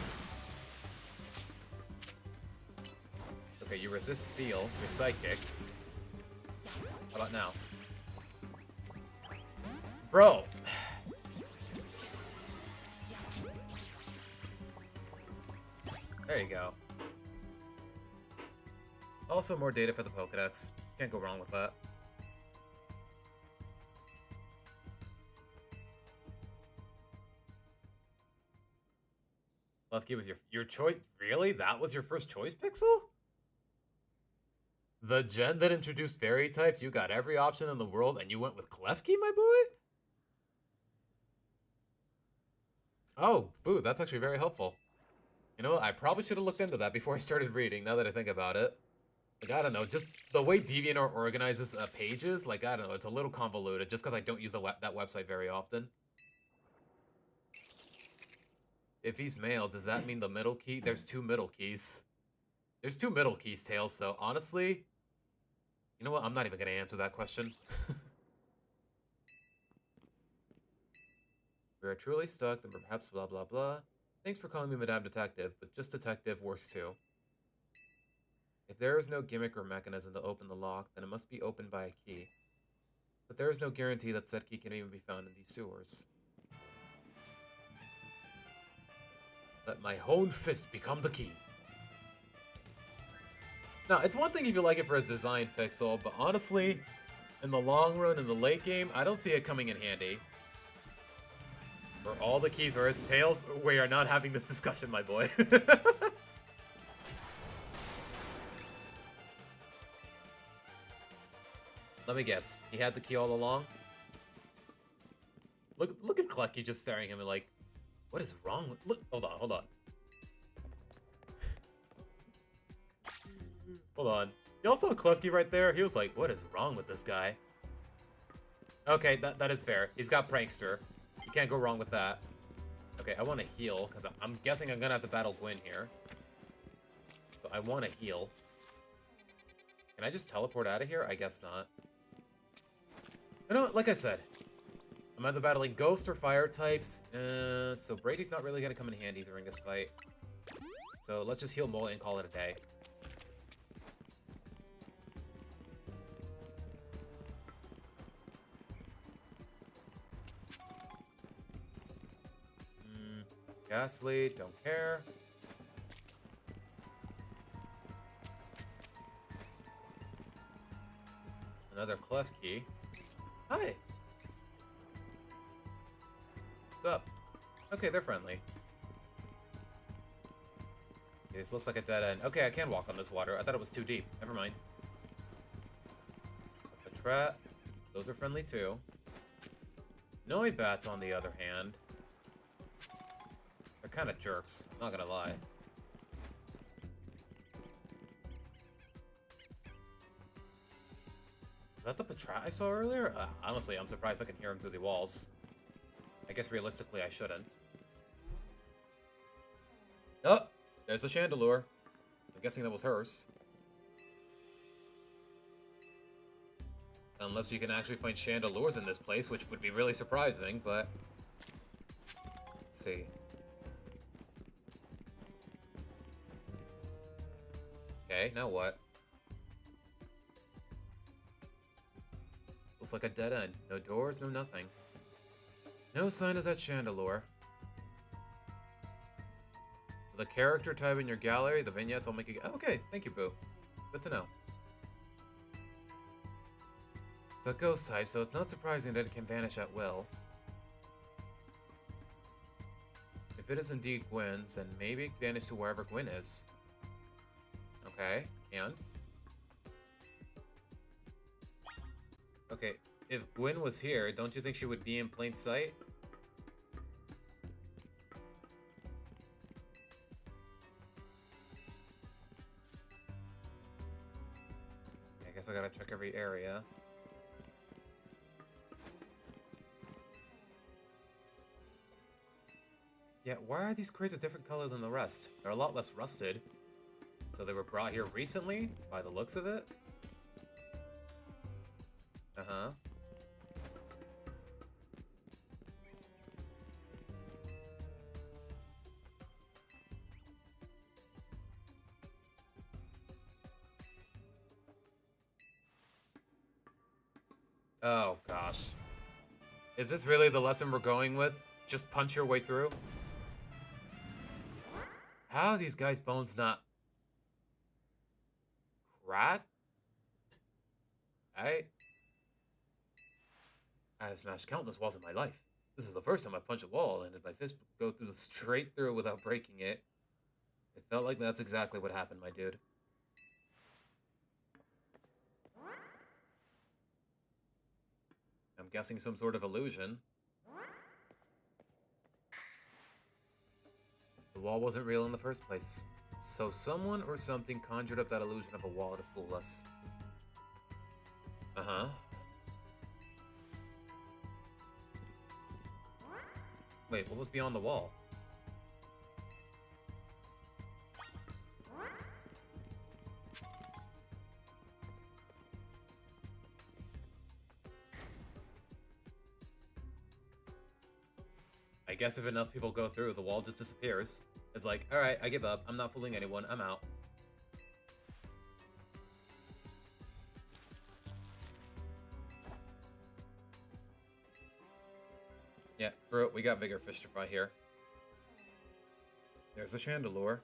Speaker 1: Okay, you resist steel, you're psychic. How about now? Bro! There you go. Also, more data for the Pokedex. Can't go wrong with that. Klefki was your choice? Really? That was your first choice, Pixel? The gen that introduced fairy types, you got every option in the world, and you went with Klefki, my boy? Oh, boo, that's actually very helpful. You know what? I probably should have looked into that before I started reading, now that I think about it. Like, I don't know, just the way DeviantArt organizes pages, like, I don't know, it's a little convoluted, just because I don't use that website very often. If he's male, does that mean the middle key? There's two middle keys. There's two middle keys, Tails, so honestly... You know what? I'm not even going to answer that question. We are truly stuck, then perhaps blah blah blah. Thanks for calling me Madame Detective, but just Detective works too. If there is no gimmick or mechanism to open the lock, then it must be opened by a key. But there is no guarantee that said key can even be found in these sewers. Let my honed fist become the key. Now, it's one thing if you like it for its design, Pixel, but honestly, in the long run, in the late game, I don't see it coming in handy. For all the keys, whereas Tails, we are not having this discussion, my boy. Let me guess. He had the key all along? Look at Klecky just staring at me like, what is wrong with... Look, hold on. Hold on. You also saw Klefki right there? He was like, what is wrong with this guy? Okay, that is fair. He's got Prankster. You can't go wrong with that. Okay, I want to heal, because I'm guessing I'm going to have to battle Gwyn here. So I want to heal. Can I just teleport out of here? I guess not. You know what? Like I said, I'm either battling Ghost or Fire types. So Brady's not really going to come in handy during this fight. So let's just heal Mola and call it a day. Ghastly, don't care. Another clef key. Hi! What's up? Okay, they're friendly. Okay, this looks like a dead end. Okay, I can walk on this water. I thought it was too deep. Never mind. A trap. Those are friendly too. Noibats, on the other hand. They're kind of jerks, not gonna lie. Is that the Patrat I saw earlier? Honestly, I'm surprised I can hear him through the walls. I guess realistically I shouldn't. Oh! There's a Chandelure. I'm guessing that was hers. Unless you can actually find Chandelures in this place, which would be really surprising, but... Let's see. Okay, now what? Looks like a dead end. No doors, no nothing. No sign of that Chandelure. The character type in your gallery, the vignettes, I'll make it. Okay, thank you, Boo. Good to know. It's a ghost type, so it's not surprising that it can vanish at will. If it is indeed Gwen's, then maybe it can vanish to wherever Gwen is. Okay, and? Okay, if Gwen was here, don't you think she would be in plain sight? I guess I gotta check every area. Yeah, why are these crates a different color than the rest? They're a lot less rusted. So they were brought here recently, by the looks of it? Uh-huh. Oh, gosh. Is this really the lesson we're going with? Just punch your way through? How are these guys' bones not... cracked? I have smashed countless walls in my life. This is the first time I've punched a wall, and if my fist go through straight through without breaking it, it felt like that's exactly what happened, my dude. I'm guessing some sort of illusion. The wall wasn't real in the first place. So someone or something conjured up that illusion of a wall to fool us. Uh-huh. Wait, what was beyond the wall? I guess if enough people go through, the wall just disappears. It's like, alright, I give up. I'm not fooling anyone. I'm out. Yeah, bro, we got bigger fish to fry here. There's a Chandelure.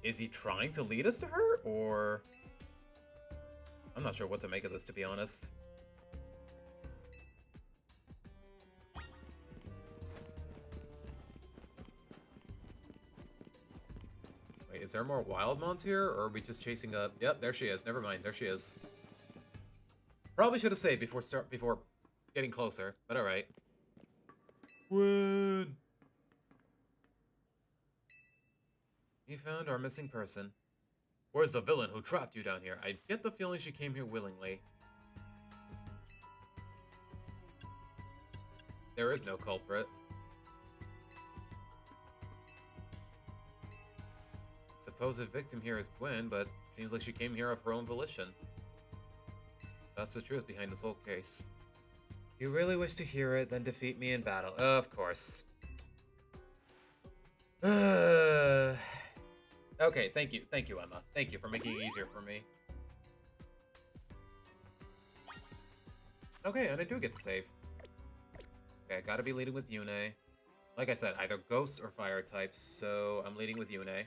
Speaker 1: Is he trying to lead us to her, or... I'm not sure what to make of this, to be honest. Wait, is there more wild mons here, or are we just chasing up? Yep, there she is. Never mind, there she is. Probably should have saved before getting closer, but alright. Gwen! You found our missing person. Where's the villain who trapped you down here? I get the feeling she came here willingly. There is no culprit. Supposed victim here is Gwen, but seems like she came here of her own volition. That's the truth behind this whole case. You really wish to hear it, then defeat me in battle. Of course. Okay, thank you. Thank you, Emma. Thank you for making it easier for me. Okay, and I do get to save. Okay, I gotta be leading with Yune. Like I said, either ghosts or fire types, so I'm leading with Yune.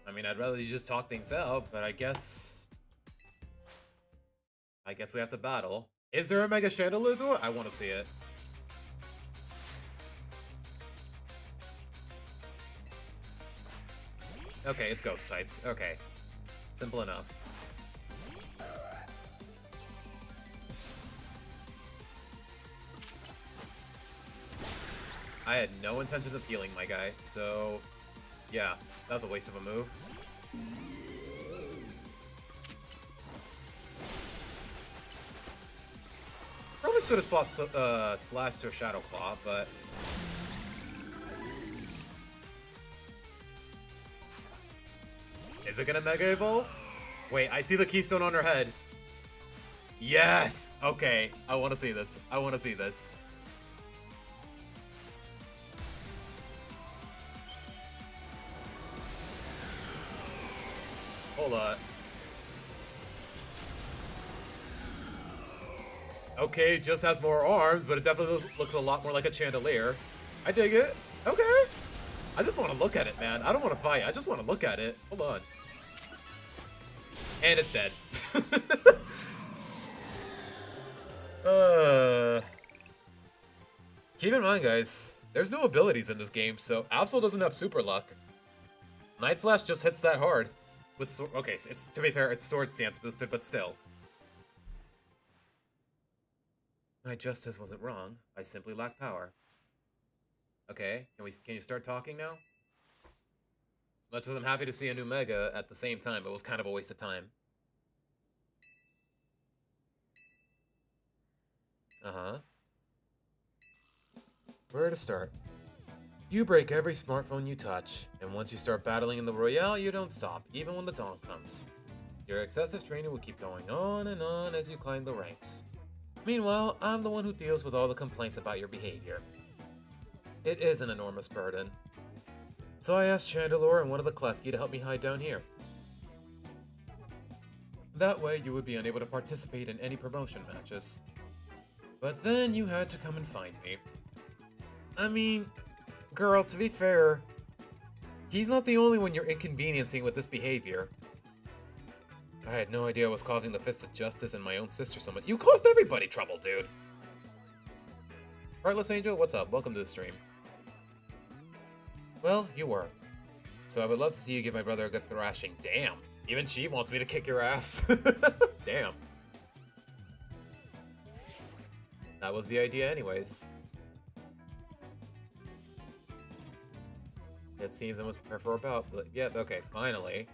Speaker 1: I mean, I'd rather you just talk things out, but I guess we have to battle. Is there a Mega Chandelier though? I want to see it. Okay, it's ghost types. Okay. Simple enough. I had no intention of healing my guy, so yeah, that was a waste of a move. Probably should have swapped Slash to a Shadow Claw, but is it gonna Mega Evolve? Wait, I see the Keystone on her head. Yes! Okay, I want to see this. I want to see this. Hold on. Okay, it just has more arms, but it definitely looks a lot more like a chandelier. I dig it. Okay. I just want to look at it, man. I don't want to fight. I just want to look at it. Hold on. And it's dead. Keep in mind, guys, there's no abilities in this game, so Absol doesn't have super luck. Night Slash just hits that hard. With okay, it's, to be fair, it's Sword Stance boosted, but still. My justice wasn't wrong. I simply lack power. Okay, can you start talking now? As much as I'm happy to see a new Mega, at the same time, it was kind of a waste of time. Uh-huh. Where to start? You break every smartphone you touch, and once you start battling in the Royale, you don't stop, even when the dawn comes. Your excessive training will keep going on and on as you climb the ranks. Meanwhile, I'm the one who deals with all the complaints about your behavior. It is an enormous burden. So I asked Chandelure and one of the Klefki to help me hide down here. That way you would be unable to participate in any promotion matches. But then you had to come and find me. I mean, girl, to be fair, he's not the only one you're inconveniencing with this behavior. I had no idea I was causing the Fist of Justice and my own sister so much. You caused everybody trouble, dude! Heartless Angel, what's up? Welcome to the stream. Well, you were. So I would love to see you give my brother a good thrashing. Damn! Even she wants me to kick your ass. Damn. That was the idea anyways. It seems I must prepare for a bout, but yeah, okay, finally.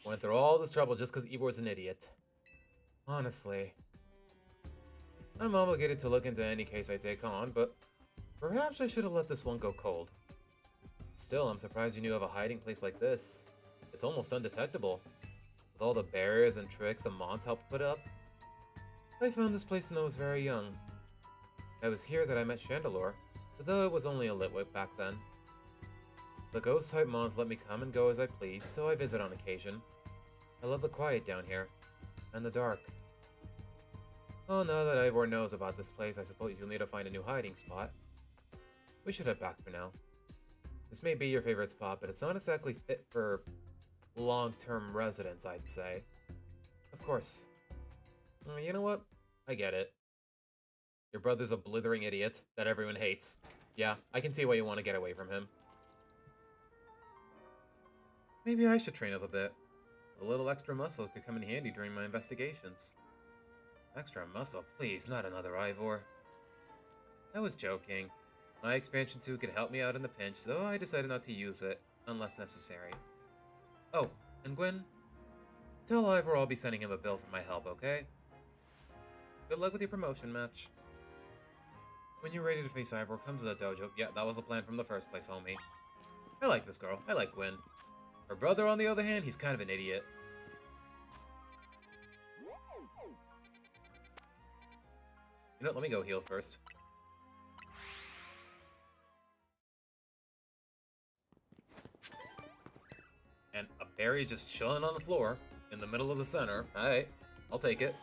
Speaker 1: Went through all this trouble just because Ivor's an idiot. Honestly. I'm obligated to look into any case I take on, but perhaps I should have let this one go cold. Still, I'm surprised you knew of a hiding place like this. It's almost undetectable. With all the barriers and tricks the Mons helped put up. I found this place when I was very young. It was here that I met Chandelure, though it was only a Litwick back then. The ghost-type Mons let me come and go as I please, so I visit on occasion. I love the quiet down here, and the dark. Well, now that Ivor knows about this place, I suppose you'll need to find a new hiding spot. We should head back for now. This may be your favorite spot, but it's not exactly fit for long-term residence, I'd say. Of course. You know what? I get it. Your brother's a blithering idiot that everyone hates. Yeah, I can see why you want to get away from him. Maybe I should train up a bit. A little extra muscle could come in handy during my investigations. Extra muscle? Please, not another Ivor. I was joking. My expansion suit could help me out in the pinch, so I decided not to use it, unless necessary. Oh, and Gwen? Tell Ivor I'll be sending him a bill for my help, okay? Good luck with your promotion match. When you're ready to face Ivor, come to the dojo. Yeah, that was the plan from the first place, homie. I like this girl. I like Gwen. Her brother, on the other hand, he's kind of an idiot. You know what, let me go heal first. And a berry just chilling on the floor in the middle of the center. Alright, I'll take it.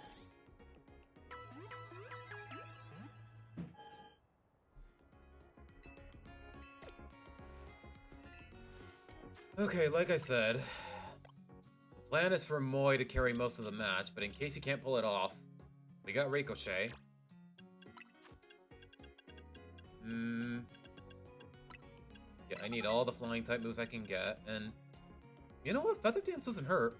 Speaker 1: Okay, like I said, the plan is for Moy to carry most of the match, but in case he can't pull it off, we got Ricochet. Yeah, I need all the flying type moves I can get, and you know what? Feather Dance doesn't hurt.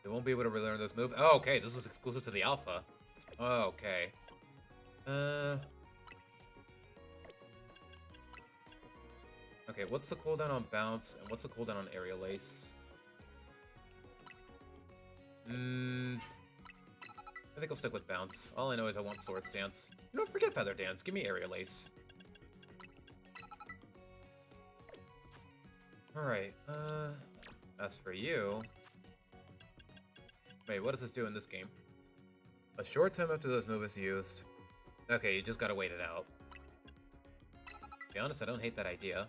Speaker 1: They won't be able to relearn this move. Oh, okay, this is exclusive to the alpha. Oh, okay. Okay, what's the cooldown on Bounce, and what's the cooldown on Aerial Ace? I think I'll stick with Bounce. All I know is I want Swords Dance. You know, forget Feather Dance. Give me Aerial Ace. Alright, as for you... Wait, what does this do in this game? A short time after this move is used. Okay, you just gotta wait it out. To be honest, I don't hate that idea.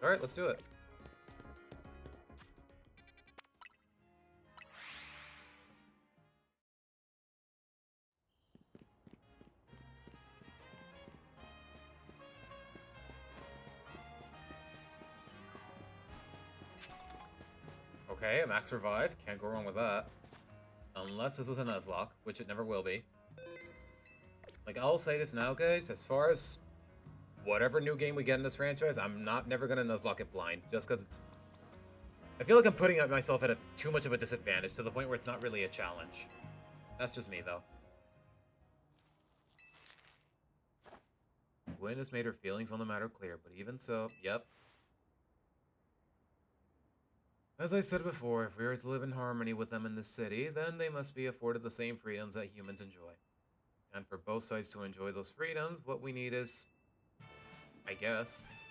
Speaker 1: Alright, let's do it. Okay, a max revive. Can't go wrong with that. Unless this was a Nuzlocke, which it never will be. Like, I'll say this now, guys. As far as whatever new game we get in this franchise, I'm never gonna Nuzlocke it blind. Just because it's... I feel like I'm putting myself at too much of a disadvantage to the point where it's not really a challenge. That's just me, though. Gwen has made her feelings on the matter clear, but even so, yep. As I said before, if we are to live in harmony with them in this city, then they must be afforded the same freedoms that humans enjoy. And for both sides to enjoy those freedoms, what we need is... I guess...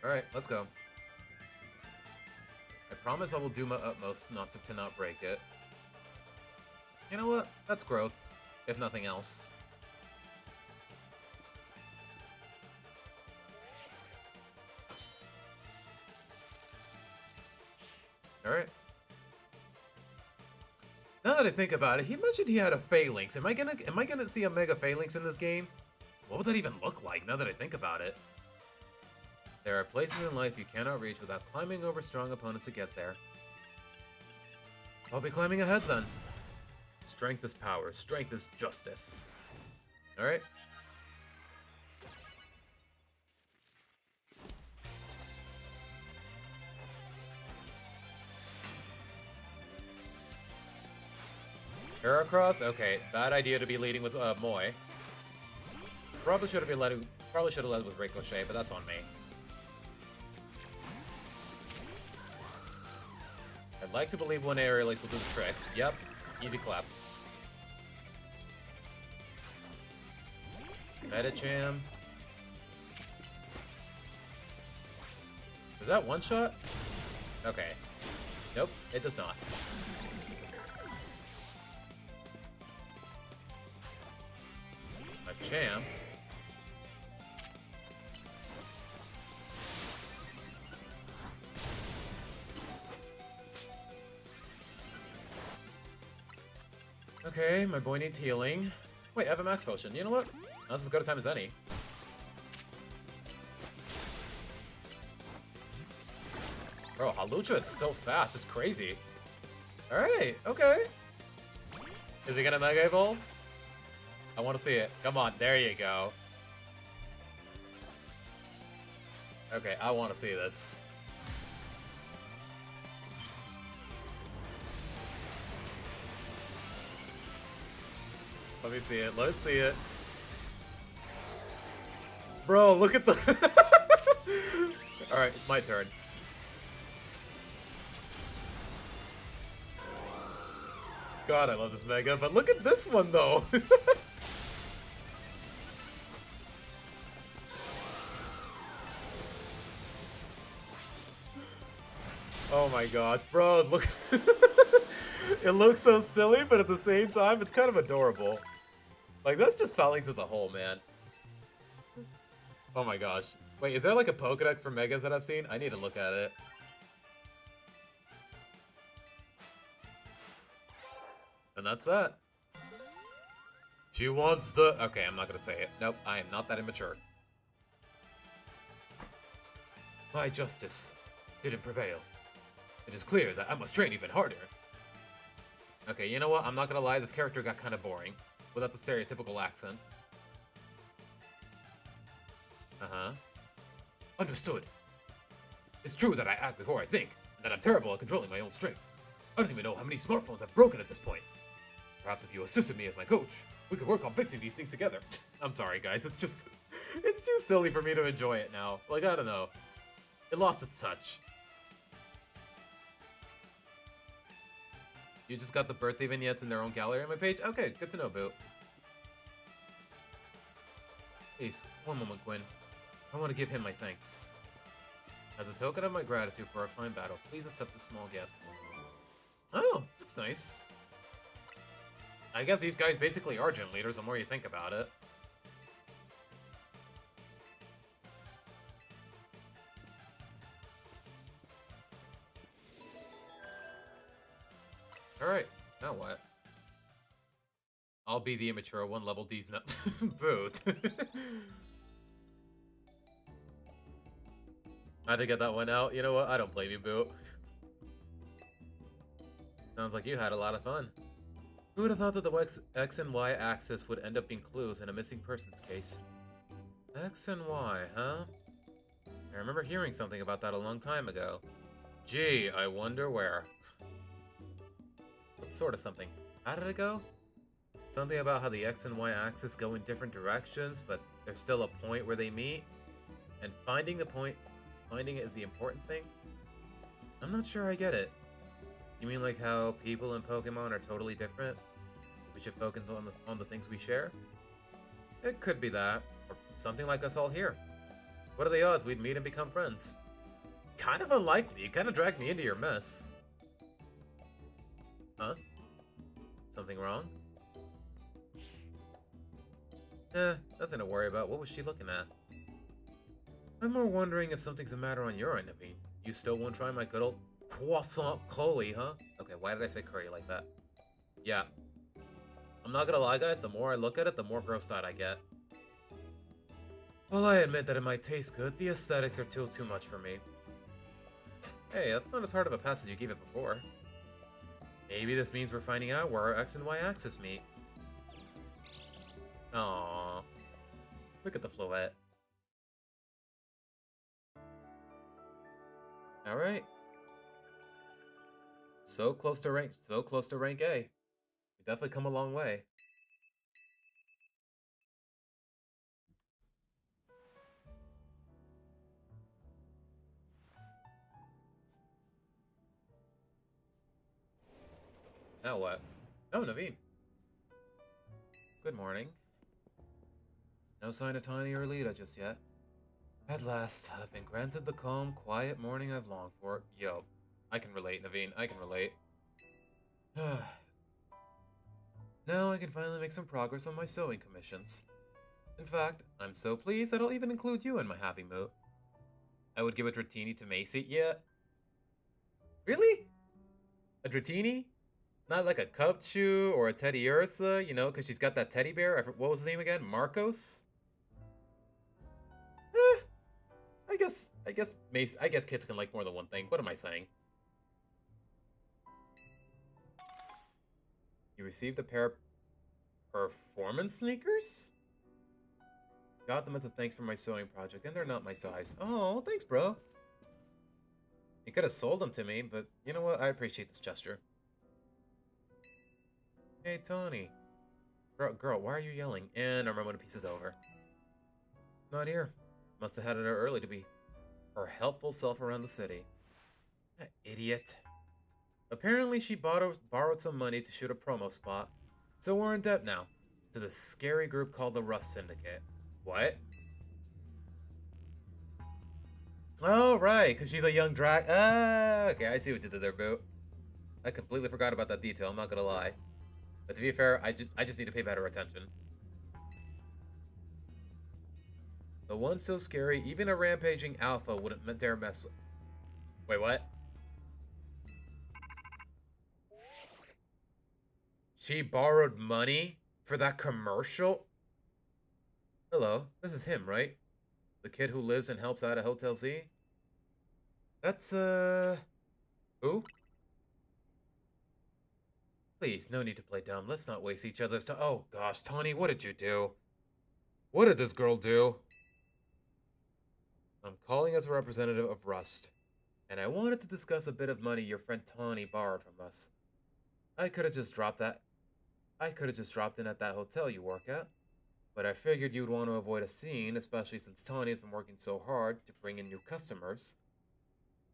Speaker 1: Alright, let's go. I promise I will do my utmost not to not break it. You know what? That's growth, if nothing else. Alright. Now that I think about it, he mentioned he had a Phalanx. Am I gonna see a Mega Phalanx in this game? What would that even look like, now that I think about it? There are places in life you cannot reach without climbing over strong opponents to get there. I'll be climbing ahead then. Strength is power, strength is justice. Alright. Heracross? Okay, bad idea to be leading with Moy. Probably should have led with Ricochet, but that's on me. I'd like to believe one Aerial Ace will do the trick. Yep, easy clap. Medicham. Is that one shot? Okay. Nope, it does not. Champ. Okay, my boy needs healing. Wait, I have a max potion. You know what? Now's as good a time as any. Bro, Hawlucha is so fast. It's crazy. Alright, okay. Is he gonna Mega Evolve? I want to see it. Come on, there you go. Okay, I want to see this. Let me see it. Let's see it. Bro, look at the... Alright, my turn. God, I love this Mega, but look at this one, though. Oh my gosh, bro, look. It looks so silly, but at the same time, it's kind of adorable. Like, that's just Phalanx as a whole, man. Oh my gosh. Wait, is there like a Pokedex for Megas that I've seen? I need to look at it. And that's that. She wants the... Okay, I'm not gonna say it. Nope, I am not that immature. My justice didn't prevail. It is clear that I must train even harder. Okay, you know what? I'm not gonna lie, this character got kind of boring. Without the stereotypical accent. Uh-huh. Understood. It's true that I act before I think, and that I'm terrible at controlling my own strength. I don't even know how many smartphones I've broken at this point. Perhaps if you assisted me as my coach, we could work on fixing these things together. I'm sorry, guys. It's just... It's too silly for me to enjoy it now. Like, I don't know. It lost its touch. You just got the birthday vignettes in their own gallery on my page? Okay, good to know, Boo. Please, one moment, Gwen. I want to give him my thanks. As a token of my gratitude for our fine battle, please accept this small gift. Oh, that's nice. I guess these guys basically are gym leaders the more you think about it. Alright, now what? I'll be the immature one level D's nut. Boot. I had to get that one out. You know what? I don't blame you, Boo. Sounds like you had a lot of fun. Who would have thought that the X and Y axis would end up being clues in a missing persons case? X and Y, huh? I remember hearing something about that a long time ago. Gee, I wonder where. What sort of something? How did it go? Something about how the X and Y axis go in different directions, but there's still a point where they meet? And finding it is the important thing? I'm not sure I get it. You mean like how people in Pokemon are totally different? We should focus on the things we share? It could be that, or something like us all here. What are the odds we'd meet and become friends? Kind of unlikely. You kind of dragged me into your mess. Huh? Something wrong? Nothing to worry about. What was she looking at? I'm more wondering if something's the matter on your end of me. You still won't try my good old croissant curry, huh? Okay, why did I say curry like that? Yeah. I'm not gonna lie, guys, the more I look at it, the more grossed out I get. Well, I admit that it might taste good, the aesthetics are too much for me. Hey, that's not as hard of a pass as you gave it before. Maybe this means we're finding out where our X and Y axis meet. Aww. Look at the Floette. Alright. So close to rank A. We definitely come a long way. Now what? Oh, Naveen. Good morning. No sign of Tiny or Lita just yet. At last, I've been granted the calm, quiet morning I've longed for. Yo, I can relate, Naveen. I can relate. Now I can finally make some progress on my sewing commissions. In fact, I'm so pleased that I'll even include you in my happy mood. I would give a Dratini to Macy. Yeah. Really? A Dratini? Not like a Cubchoo or a Teddy Ursa, you know, because she's got that teddy bear. What was his name again? Marcos? I guess kids can like more than one thing. What am I saying? You received a pair of performance sneakers? Got them as a thanks for my sewing project, and they're not my size. Oh, thanks, bro. You could have sold them to me, but you know what? I appreciate this gesture. Hey, Tony. Girl, why are you yelling? And I remember when the piece is over. Not here. Must have headed her early to be her helpful self around the city. That idiot. Apparently she borrowed some money to shoot a promo spot, so we're in debt now, to this scary group called the Rust Syndicate. What? Oh, right, because she's a young drag. Ah, okay, I see what you did there, Boo. I completely forgot about that detail, I'm not gonna lie. But to be fair, I just need to pay better attention. The one so scary, even a rampaging alpha wouldn't dare mess with. Wait, what? She borrowed money for that commercial? Hello, this is him, right? The kid who lives and helps out at Hotel Z? That's, who? Please, no need to play dumb. Let's not waste each other's time. Oh gosh, Tawny, what did you do? What did this girl do? I'm calling as a representative of Rust, and I wanted to discuss a bit of money your friend Tawny borrowed from us. I could have just dropped in at that hotel you work at, but I figured you'd want to avoid a scene, especially since Tawny has been working so hard to bring in new customers.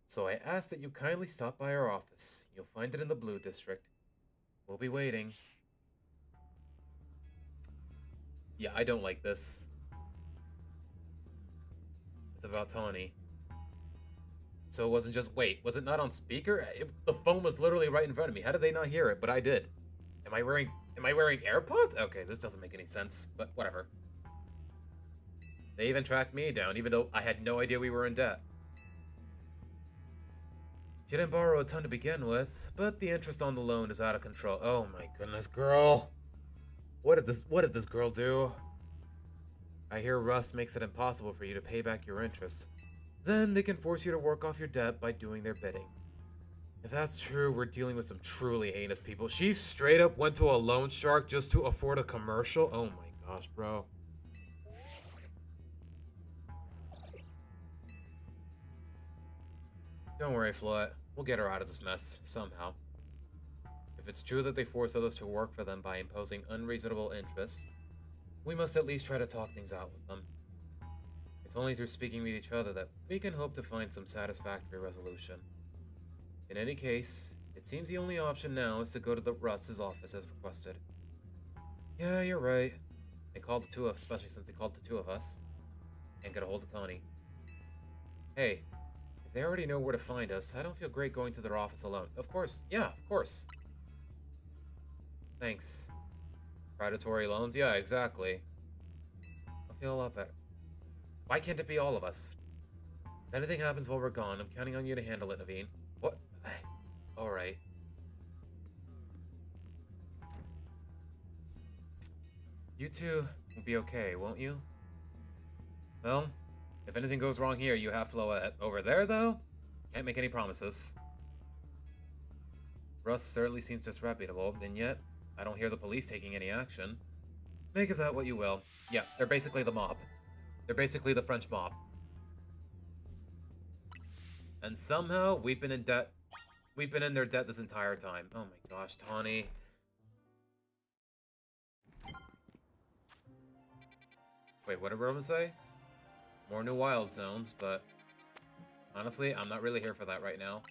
Speaker 1: So I asked that you kindly stop by our office. You'll find it in the Blue District. We'll be waiting. Yeah, I don't like this. It's about Tawny. So it wasn't just, wait, was it not on speaker? The phone was literally right in front of me. How did they not hear it? But I did. Am I wearing AirPods? Okay, this doesn't make any sense, but whatever. They even tracked me down, even though I had no idea we were in debt. She didn't borrow a ton to begin with, but the interest on the loan is out of control. Oh my goodness, girl. What did this girl do? I hear Rust makes it impossible for you to pay back your interest. Then they can force you to work off your debt by doing their bidding. If that's true, we're dealing with some truly heinous people. She straight up went to a loan shark just to afford a commercial? Oh my gosh, bro. Don't worry, Floette. We'll get her out of this mess, somehow. If it's true that they force others to work for them by imposing unreasonable interest, we must at least try to talk things out with them. It's only through speaking with each other that we can hope to find some satisfactory resolution. In any case, it seems the only option now is to go to the Rust's office as requested. Yeah, you're right. They called the two of us, especially since they called the two of us. And get a hold of Tawny. Hey, if they already know where to find us, I don't feel great going to their office alone. Of course, yeah, of course. Thanks. Predatory loans? Yeah, exactly. I'll feel a lot better. Why can't it be all of us? If anything happens while we're gone, I'm counting on you to handle it, Naveen. What? Alright. You two will be okay, won't you? Well, if anything goes wrong here, you have Floette. Over there, though? Can't make any promises. Rust certainly seems disreputable, and yet, I don't hear the police taking any action. Make of that what you will. Yeah, they're basically the mob. They're basically the French mob. And somehow, we've been in debt. We've been in their debt this entire time. Oh my gosh, Tawny. Wait, what did Roman say? More new wild zones, but honestly, I'm not really here for that right now.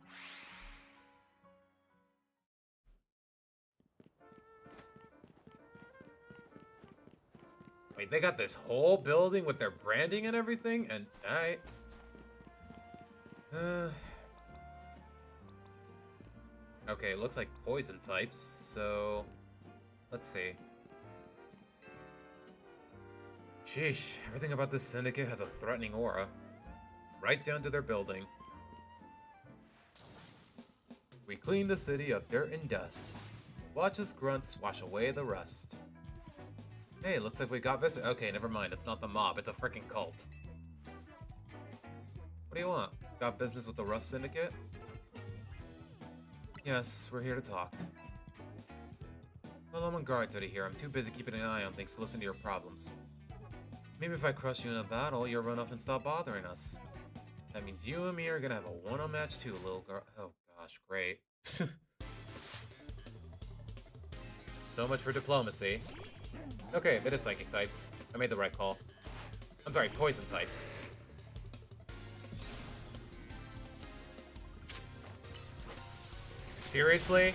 Speaker 1: Wait, they got this whole building with their branding and everything? And, alright. Okay, it looks like poison types, so let's see. Sheesh, everything about this syndicate has a threatening aura. Right down to their building. We clean the city of dirt and dust. Watch us grunts wash away the rust. Hey, looks like we got visitors. Okay, never mind, it's not the mob, it's a freaking cult. What do you want? Got business with the Rust Syndicate? Yes, we're here to talk. Well, I'm on guard today here. I'm too busy keeping an eye on things to listen to your problems. Maybe if I crush you in a battle, you'll run off and stop bothering us. That means you and me are gonna have a one-on match too, little girl. Oh gosh, great. So much for diplomacy. Okay, it is psychic types. I made the right call. I'm sorry, poison types. Seriously?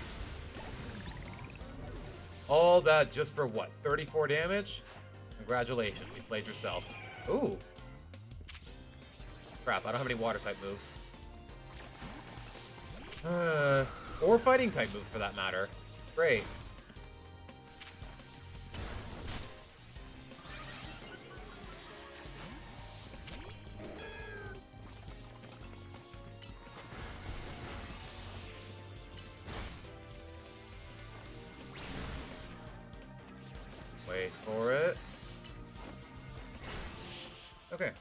Speaker 1: All that just for what? 34 damage? Congratulations, you played yourself. Ooh. crap, I don't have any water type moves. Or fighting type moves for that matter. Great. Wait for it. Okay.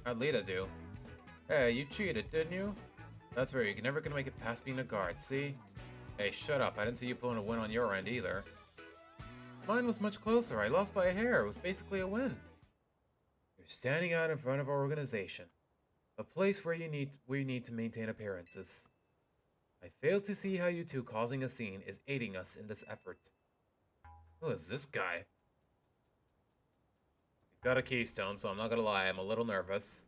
Speaker 1: How'd Lita do? Hey, you cheated, didn't you? That's right, you're never gonna make it past being a guard, see? Hey, shut up, I didn't see you pulling a win on your end either. Mine was much closer, I lost by a hair, it was basically a win. You're standing out in front of our organization. A place where we need to maintain appearances. I fail to see how you two causing a scene is aiding us in this effort. Who is this guy? He's got a keystone, so I'm not gonna lie, I'm a little nervous.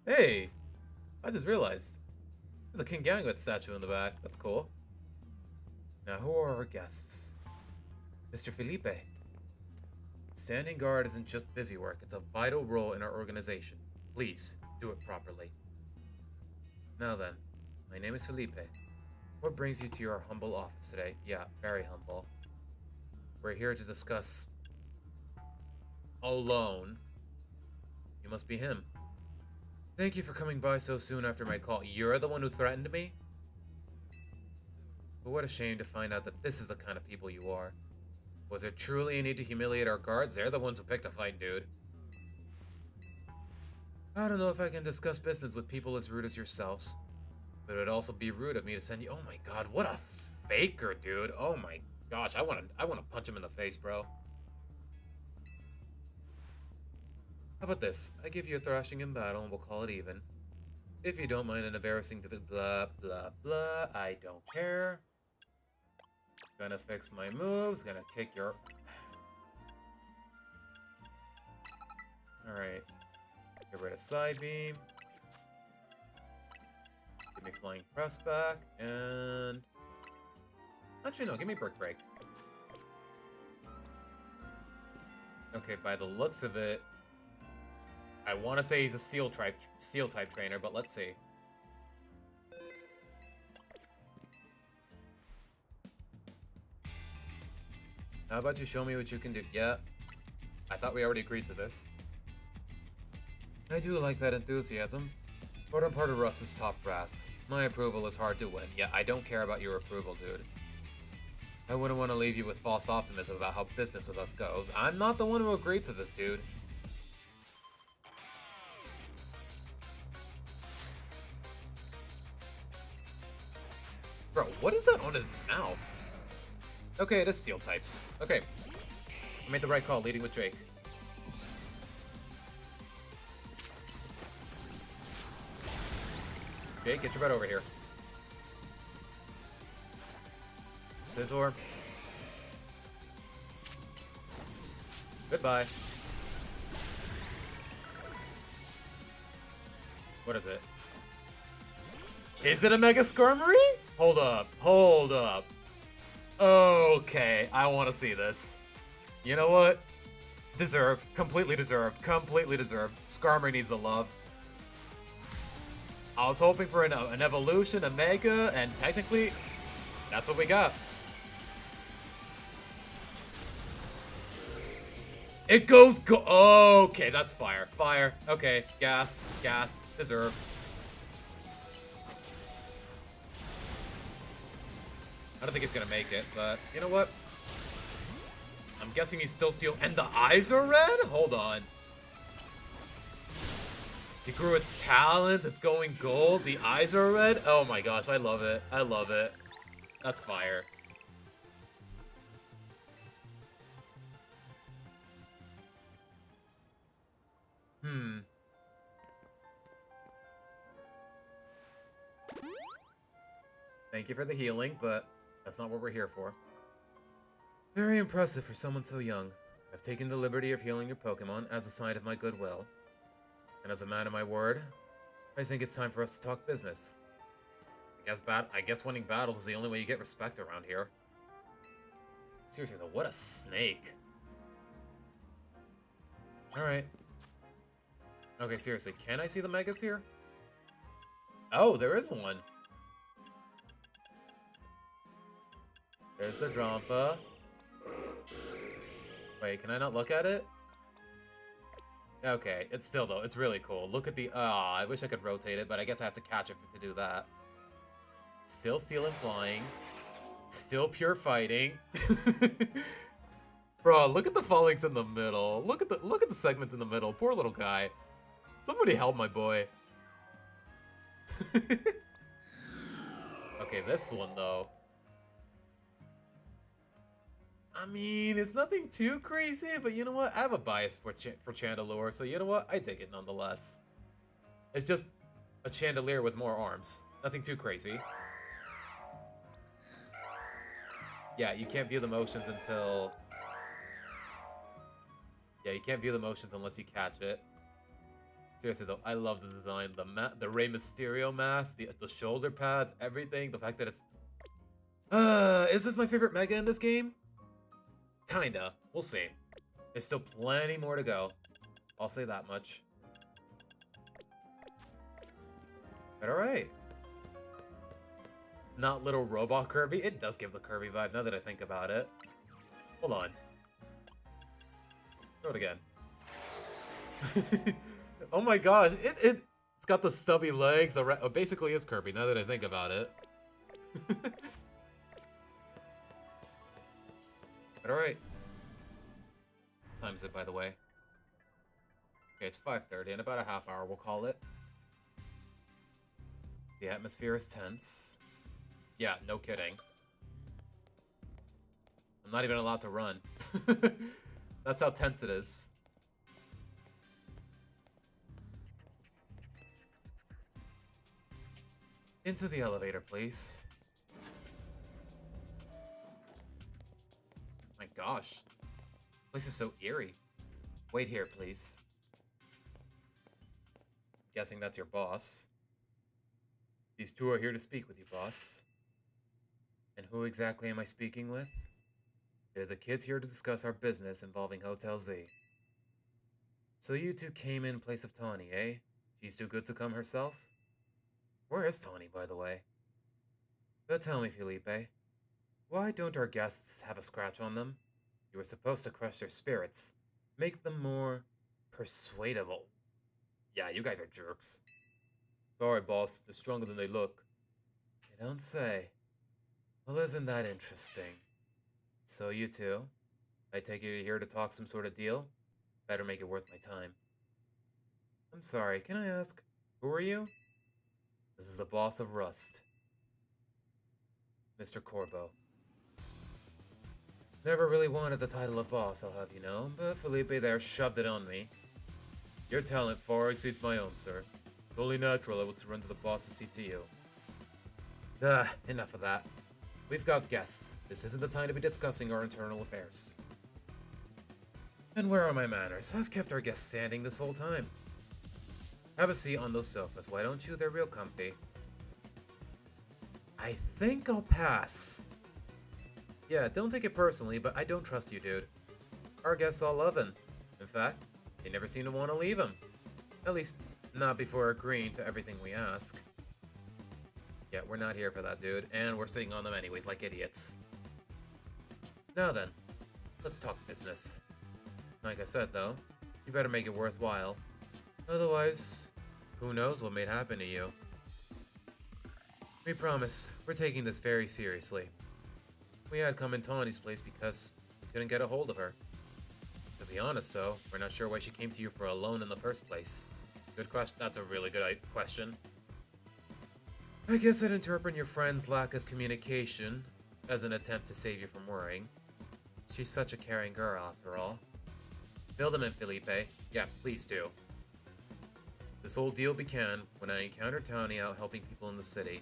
Speaker 1: Hey! I just realized. There's a King Gambit statue in the back. That's cool. Now, who are our guests? Mr. Felipe. Standing guard isn't just busy work, it's a vital role in our organization. Please, do it properly. Now then, my name is Felipe. What brings you to your humble office today? Yeah, very humble. We're here to discuss... alone. You must be him. Thank you for coming by so soon after my call. You're the one who threatened me? But what a shame to find out that this is the kind of people you are. Was there truly a need to humiliate our guards? They're the ones who picked a fight, dude. I don't know if I can discuss business with people as rude as yourselves. But it would also be rude of me to send you... Oh my god, what a faker, dude. Oh my gosh, I wanna punch him in the face, bro. How about this? I give you a thrashing in battle and we'll call it even. If you don't mind an embarrassing blah blah blah, I don't care. Gonna fix my moves, gonna kick your... Alright. Get rid of side beam. Give me flying press back, and... Actually no, give me brick break. Okay, by the looks of it, I want to say he's a steel type trainer, but let's see. How about you show me what you can do? Yeah, I thought we already agreed to this. I do like that enthusiasm, but I'm part of Russ's top brass. My approval is hard to win. Yeah, I don't care about your approval, dude. I wouldn't want to leave you with false optimism about how business with us goes. I'm not the one who agreed to this, dude. Bro, what is that on his mouth? Okay, it is steel types. Okay. I made the right call, leading with Drake. Okay, get your butt over here. Scizor. Goodbye. What is it? Is it a Mega Skarmory? Hold up, hold up. Okay, I want to see this. You know what? Deserved. Completely deserved. Completely deserved. Skarmory needs the love. I was hoping for an evolution, a Mega, and technically, that's what we got. It goes okay, that's fire. Fire. Okay, gas. Gas. Deserved. I don't think he's gonna make it, but you know what? I'm guessing he's still steel. And the eyes are red? Hold on. It grew its talons, it's going gold, the eyes are red? Oh my gosh, I love it. I love it. That's fire. Thank you for the healing, but that's not what we're here for. Very impressive for someone so young. I've taken the liberty of healing your Pokemon as a sign of my goodwill. And as a man of my word, I think it's time for us to talk business. I guess winning battles is the only way you get respect around here. Seriously though, what a snake. Alright. Okay, seriously, can I see the megas here? Oh, there is one. There's the Drampa. Wait, can I not look at it? Okay, it's still though, it's really cool. Look at the, I wish I could rotate it, but I guess I have to catch it to do that. Still Steel and Flying. Still Pure Fighting. Bro, look at the fallings in the middle. Look at the segment in the middle. Poor little guy. Somebody help my boy. Okay, this one though. I mean, it's nothing too crazy, but you know what? I have a bias for Chandelure, so you know what? I dig it nonetheless. It's just a chandelier with more arms. Nothing too crazy. Yeah, you can't view the motions until... Yeah, you can't view the motions unless you catch it. Seriously though, I love the design. The Rey Mysterio mask, the shoulder pads, everything. The fact that it's... is this my favorite Mega in this game? Kinda. We'll see. There's still plenty more to go. I'll say that much. But alright. Not little robot Kirby. It does give the Kirby vibe now that I think about it. Hold on. Throw it again. Oh my gosh, it's got the stubby legs. It basically is Kirby now that I think about it. But alright. What time is it, by the way? Okay, it's 5:30. In about a half hour, we'll call it. The atmosphere is tense. Yeah, no kidding. I'm not even allowed to run. That's how tense it is. Into the elevator, please. My gosh. This place is so eerie. Wait here, please. Guessing that's your boss. These two are here to speak with you, boss. And who exactly am I speaking with? They're the kids here to discuss our business involving Hotel Z. So you two came in place of Tawny, eh? She's too good to come herself? Where is Tawny, by the way? But tell me, Felipe, why don't our guests have a scratch on them? You were supposed to crush their spirits, make them more persuadable. Yeah, you guys are jerks. Sorry, boss, they're stronger than they look. You don't say. Well, isn't that interesting? So you two, I take it you're here to talk some sort of deal? Better make it worth my time. I'm sorry, can I ask, who are you? This is the boss of Rust. Mr. Corbo. Never really wanted the title of boss, I'll have you know, but Felipe there shoved it on me. Your talent far exceeds my own, sir. Totally natural I would surrender the boss's seat to you. Enough of that. We've got guests. This isn't the time to be discussing our internal affairs. And where are my manners? I've kept our guests standing this whole time. Have a seat on those sofas, why don't you? They're real comfy. I think I'll pass. Yeah, don't take it personally, but I don't trust you, dude. Our guests all love him. In fact, they never seem to want to leave him. At least, not before agreeing to everything we ask. Yeah, we're not here for that, dude, and we're sitting on them anyways like idiots. Now then, let's talk business. Like I said, though, you better make it worthwhile. Otherwise, who knows what may happen to you. We promise, we're taking this very seriously. We had come in Tawny's place because we couldn't get a hold of her. To be honest, though, we're not sure why she came to you for a loan in the first place. Good question. That's a really good question. I guess I'd interpret your friend's lack of communication as an attempt to save you from worrying. She's such a caring girl, after all. Fill them in, Felipe. Yeah, please do. This whole deal began when I encountered Tawny out helping people in the city.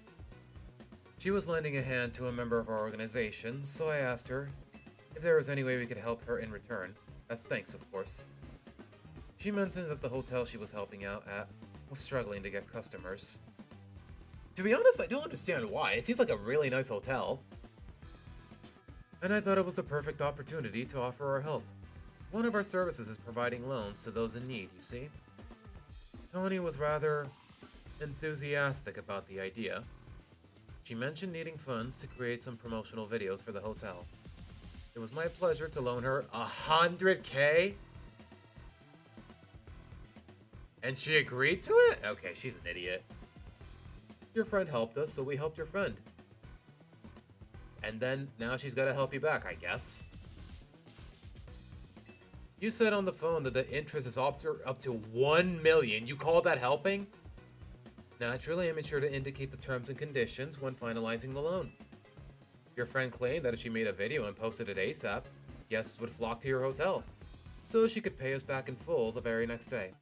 Speaker 1: She was lending a hand to a member of our organization, so I asked her if there was any way we could help her in return. As thanks, of course. She mentioned that the hotel she was helping out at was struggling to get customers. To be honest, I don't understand why. It seems like a really nice hotel. And I thought it was the perfect opportunity to offer our help. One of our services is providing loans to those in need, you see? Tony was rather enthusiastic about the idea. She mentioned needing funds to create some promotional videos for the hotel. It was my pleasure to loan her 100K? And she agreed to it? Okay, she's an idiot. Your friend helped us, so we helped your friend. And then, now she's gotta help you back, I guess. You said on the phone that the interest is up to 1 million. You call that helping? Naturally, I made sure to indicate the terms and conditions when finalizing the loan. Your friend claimed that if she made a video and posted it ASAP, guests would flock to your hotel, so she could pay us back in full the very next day.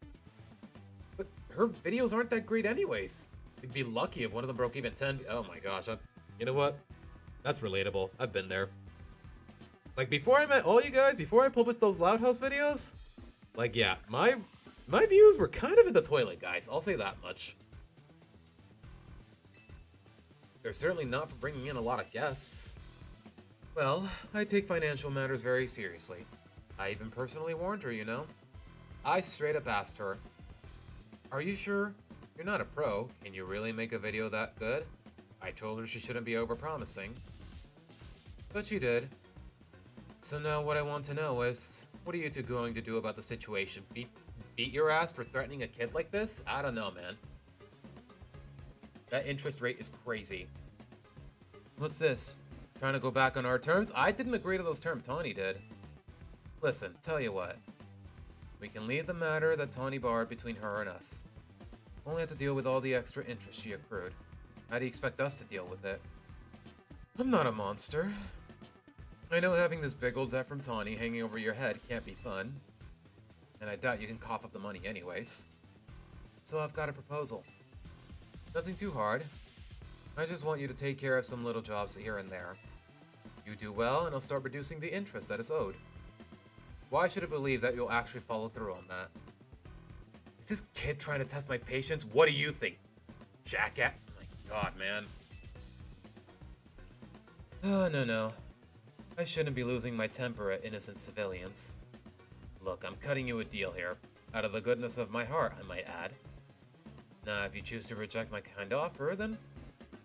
Speaker 1: But her videos aren't that great anyways. We'd be lucky if one of them broke even 10. Oh my gosh, you know what? That's relatable. I've been there. Like, before I met all you guys, before I published those Loud House videos, like, yeah, my views were kind of in the toilet, guys. I'll say that much. They're certainly not for bringing in a lot of guests. Well, I take financial matters very seriously. I even personally warned her, you know? I straight up asked her, "Are you sure? You're not a pro. Can you really make a video that good?" I told her she shouldn't be overpromising. But she did. So now what I want to know is, what are you two going to do about the situation? Beat your ass for threatening a kid like this? I don't know, man. That interest rate is crazy. What's this? Trying to go back on our terms? I didn't agree to those terms. Tawny did. Listen, tell you what. We can leave the matter that Tawny barred between her and us. Only have to deal with all the extra interest she accrued. How do you expect us to deal with it? I'm not a monster. I know having this big old debt from Tawny hanging over your head can't be fun. And I doubt you can cough up the money anyways. So I've got a proposal. Nothing too hard. I just want you to take care of some little jobs here and there. You do well, and I'll start reducing the interest that is owed. Why should I believe that you'll actually follow through on that? Is this kid trying to test my patience? What do you think, jackass? Oh my god, man. Oh, no. I shouldn't be losing my temper at innocent civilians. Look, I'm cutting you a deal here. Out of the goodness of my heart, I might add. Now, if you choose to reject my kind offer, then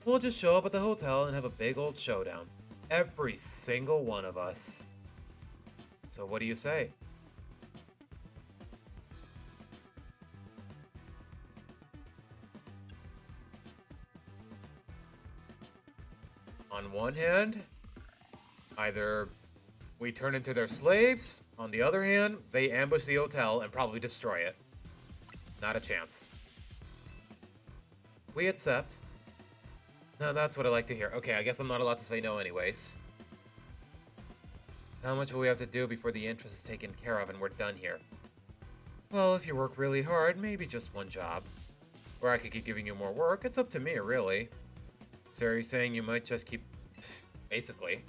Speaker 1: we'll just show up at the hotel and have a big old showdown. Every single one of us. So what do you say? On one hand, either we turn into their slaves. On the other hand, they ambush the hotel and probably destroy it. Not a chance. We accept. Now that's what I like to hear. Okay, I guess I'm not allowed to say no anyways. How much will we have to do before the interest is taken care of and we're done here? Well, if you work really hard, maybe just one job. Or I could keep giving you more work. It's up to me, really. So are you saying you might just keep... Basically.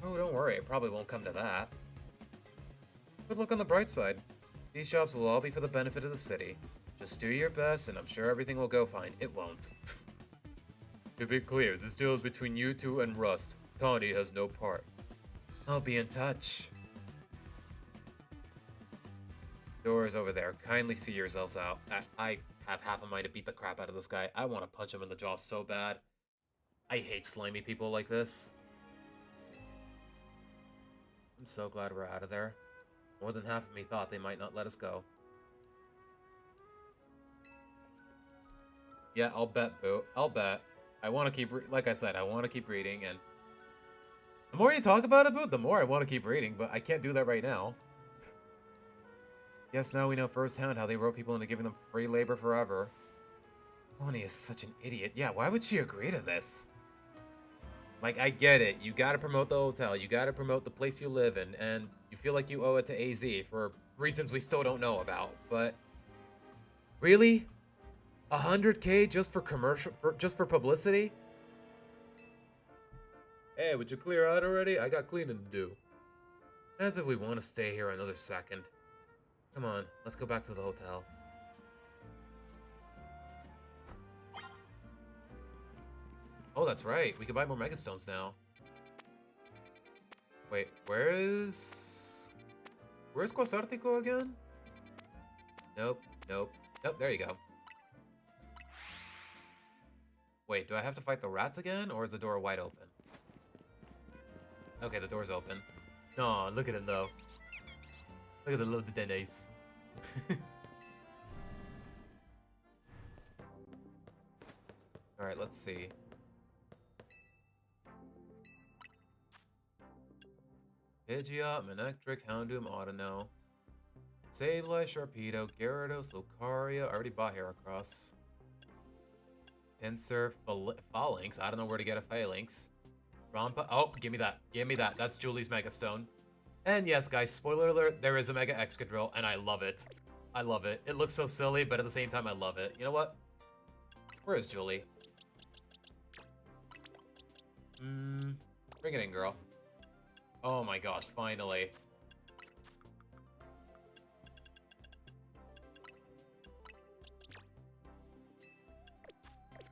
Speaker 1: Oh, don't worry. It probably won't come to that. But look on the bright side. These jobs will all be for the benefit of the city. Just do your best, and I'm sure everything will go fine. It won't. To be clear, this deal is between you two and Rust. Tawny has no part. I'll be in touch. Door is over there. Kindly see yourselves out. I have half a mind to beat the crap out of this guy. I want to punch him in the jaw so bad. I hate slimy people like this. I'm so glad we're out of there. More than half of me thought they might not let us go. Yeah, I'll bet, Boo. I'll bet. I want to keep, like I said, I want to keep reading, and the more you talk about it, Boo, the more I want to keep reading, but I can't do that right now. Yes, now we know firsthand how they wrote people into giving them free labor forever. Tawny is such an idiot. Yeah, why would she agree to this? Like, I get it. You gotta promote the hotel. You gotta promote the place you live in, and you feel like you owe it to AZ for reasons we still don't know about, but... Really? 100K just for just for publicity? Hey, would you clear out already? I got cleaning to do. As if we want to stay here another second. Come on, let's go back to the hotel. Oh, that's right. We can buy more Megastones now. Wait, where's Quasartico again? Nope, nope. Nope, there you go. Wait, do I have to fight the rats again, or is the door wide open? Okay, the door's open. No, look at him though. Look at the little Dendes. Alright, let's see. Pidgeot, Manectric, Houndoom, Autono. Sableye, Sharpedo, Gyarados, Lucario. I already bought Heracross. Pinsir, Phalanx. I don't know where to get a Phalanx. Rampa. Oh, give me that. Give me that. That's Julie's Megastone. And yes, guys, spoiler alert, there is a Mega Excadrill, and I love it. I love it. It looks so silly, but at the same time, I love it. You know what? Where is Julie? Bring it in, girl. Oh my gosh, finally.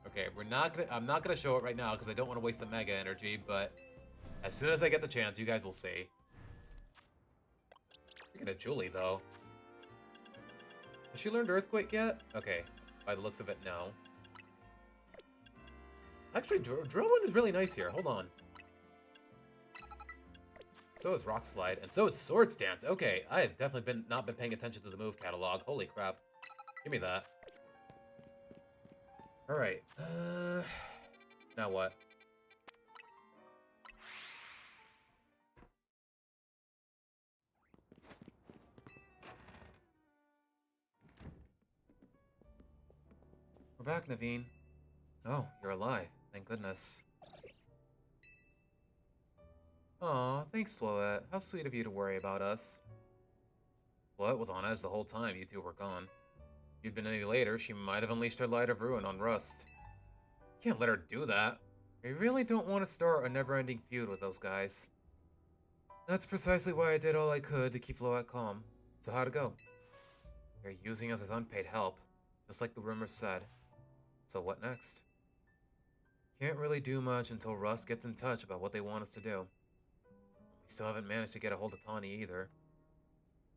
Speaker 1: Okay, I'm not gonna show it right now because I don't want to waste the Mega energy, but as soon as I get the chance, you guys will see. Look at Julie, though. Has she learned Earthquake yet? Okay, by the looks of it, no. Actually, Drillbun is really nice here. Hold on. So is Rock Slide, and so is Swords Dance. Okay, I have definitely not been paying attention to the move catalog. Holy crap. Give me that. Alright, now what? We're back, Naveen. Oh, you're alive. Thank goodness. Aw, thanks, Floette. How sweet of you to worry about us. Floette was on edge the whole time you two were gone. If you'd been any later, she might have unleashed her Light of Ruin on Rust. Can't let her do that. I really don't want to start a never-ending feud with those guys. That's precisely why I did all I could to keep Floette calm. So how'd it go? They're using us as unpaid help, just like the rumors said. So what next? Can't really do much until Rust gets in touch about what they want us to do. We still haven't managed to get a hold of Tawny either.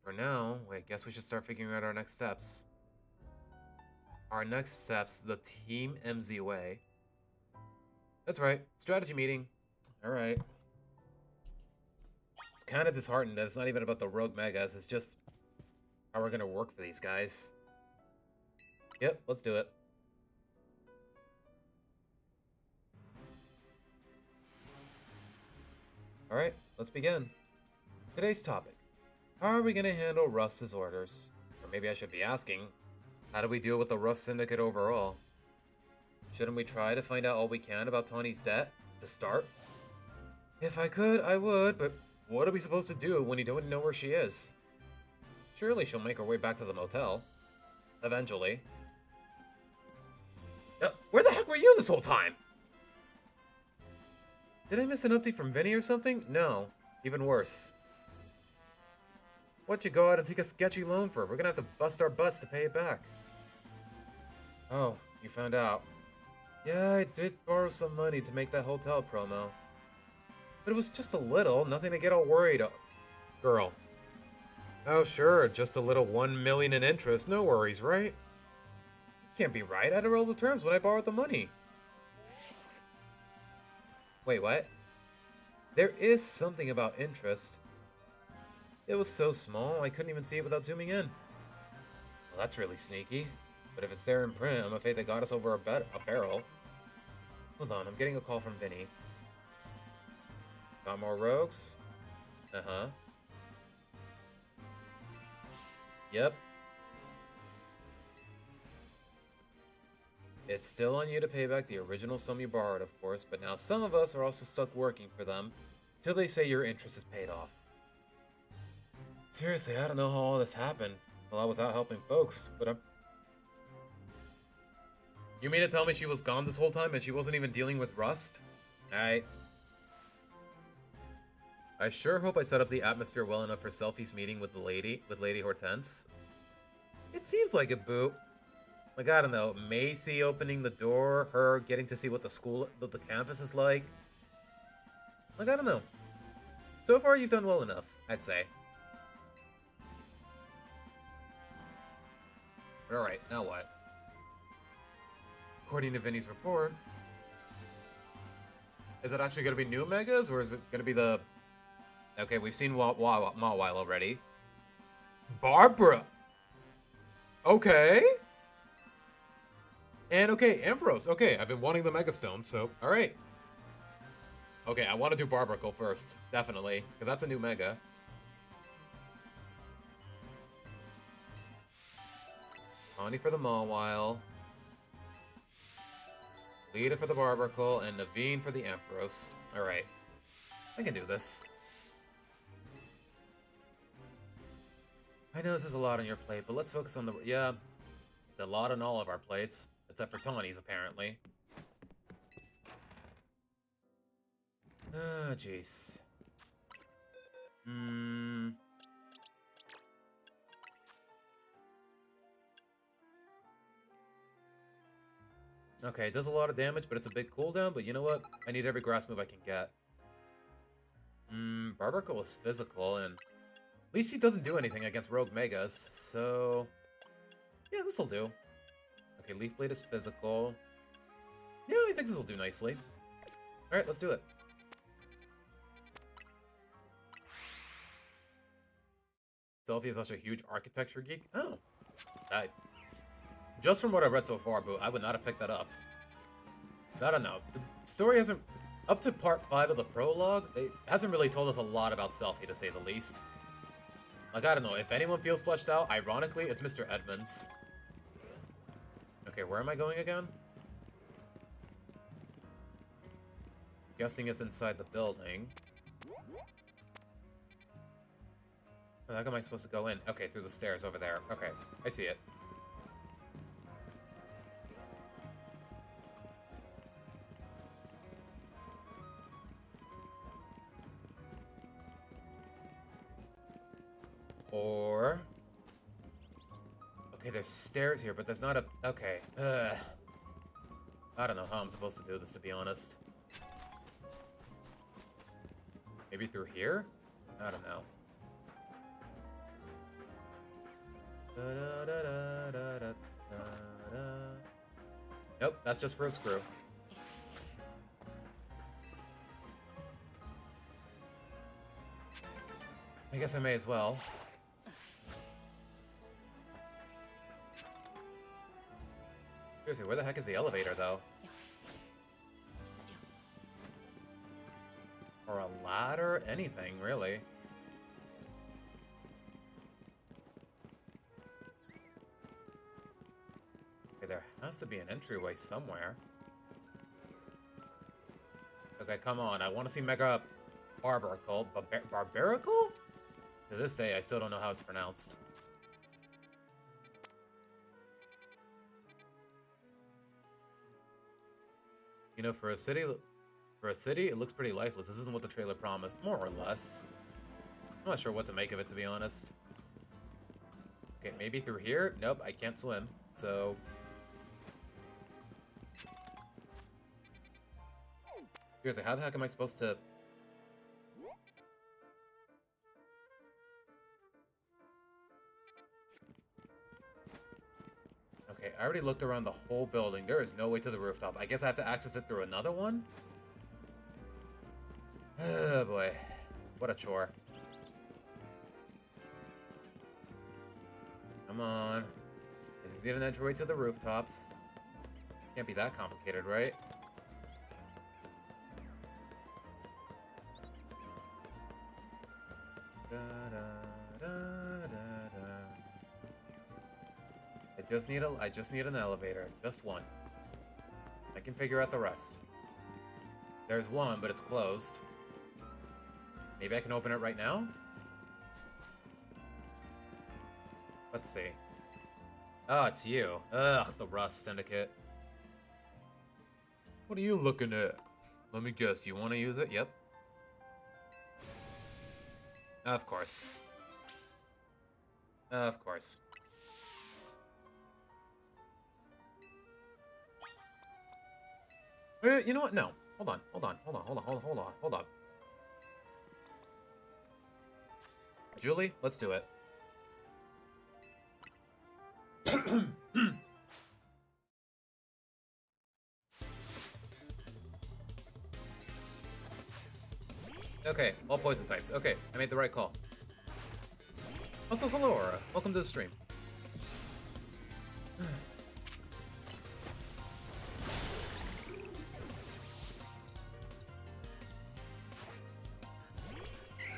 Speaker 1: For now, I guess we should start figuring out our next steps. Our next steps, the Team MZ way. That's right, strategy meeting. Alright. It's kind of disheartening that it's not even about the Rogue Megas, it's just how we're gonna work for these guys. Yep, let's do it. Alright, let's begin. Today's topic. How are we gonna handle Rust's orders? Or maybe I should be asking, how do we deal with the Rust Syndicate overall? Shouldn't we try to find out all we can about Tawny's debt, to start? If I could, I would, but what are we supposed to do when you don't know where she is? Surely she'll make her way back to the motel. Eventually. Where the heck were you this whole time? Did I miss an update from Vinny or something? No. Even worse. What'd you go out and take a sketchy loan for? We're gonna have to bust our butts to pay it back. Oh, you found out. Yeah, I did borrow some money to make that hotel promo. But it was just a little, nothing to get all worried about. Girl. Oh sure, just a little 1 million in interest, no worries, right? Can't be right, I had to roll the terms when I borrowed the money. Wait, what? There is something about interest. It was so small, I couldn't even see it without zooming in. Well, that's really sneaky. But if it's there in print, I'm afraid they got us over a barrel. Hold on, I'm getting a call from Vinny. Got more rogues? Uh-huh. Yep. It's still on you to pay back the original sum you borrowed, of course, but now some of us are also stuck working for them till they say your interest is paid off. Seriously, I don't know how all this happened. Well, I was out helping folks, but I'm... You mean to tell me she was gone this whole time and she wasn't even dealing with Rust? I sure hope I set up the atmosphere well enough for Selphie's meeting with Lady Hortense. It seems like it, Boo. Like, I don't know, Macy opening the door, her getting to see what the campus is like. Like, I don't know. So far, you've done well enough, I'd say. Alright, now what? According to Vinny's report, is it actually going to be new Megas, or is it going to be the... Okay, we've seen Mawile already. Barbara! Okay! And okay, Ampharos. Okay, I've been wanting the Megastone, so alright. Okay, I want to do Barbaracle first, definitely, because that's a new Mega. Connie for the Mawile. Lita for the Barbaracle, and Naveen for the Ampharos. Alright. I can do this. I know this is a lot on your plate, but let's focus on the... Yeah, it's a lot on all of our plates. Except for Tawny's, apparently. Ah, jeez. Okay, it does a lot of damage, but it's a big cooldown, but you know what? I need every grass move I can get. Barbaracle is physical, and at least she doesn't do anything against Rogue Megas, so... Yeah, this'll do. Okay, Leaf Blade is physical. Yeah, I think this'll do nicely. Alright, let's do it. Selphie is such a huge architecture geek. Oh. Just from what I've read so far, but I would not have picked that up. I don't know. The story hasn't... Up to part 5 of the prologue, it hasn't really told us a lot about Selphie, to say the least. Like, I don't know, if anyone feels fleshed out, ironically, it's Mr. Edmonds. Okay, where am I going again? Guessing it's inside the building. Where the heck am I supposed to go in? Okay, through the stairs over there. Okay, I see it. Or... Okay, there's stairs here, but there's not a... Okay. I don't know how I'm supposed to do this, to be honest. Maybe through here? I don't know. Nope, that's just for a screw. I guess I may as well. Seriously, where the heck is the elevator, though? Or a ladder? Anything, really. Okay, there has to be an entryway somewhere. Okay, come on. I want to see Mega Barbaracle. Barbaracle? To this day, I still don't know how it's pronounced. You know, for a city, it looks pretty lifeless. This isn't what the trailer promised, more or less. I'm not sure what to make of it, to be honest. Okay, maybe through here? Nope, I can't swim, so... Seriously, how the heck am I supposed to... Okay, I already looked around the whole building. There is no way to the rooftop. I guess I have to access it through another one? Oh boy. What a chore. Come on. I just need an entryway to the rooftops. Can't be that complicated, right? Da, da, da, da, da. I just need an elevator. Just one. I can figure out the rest. There's one, but it's closed. Maybe I can open it right now? Let's see. Oh, it's you. Ugh, the Rust Syndicate. What are you looking at? Let me guess, you want to use it? Yep. Of course. Of course. You know what? No. Hold on. Hold on. Julie, let's do it. Okay, all poison types. Okay, I made the right call. Also, hello, Aura. Welcome to the stream.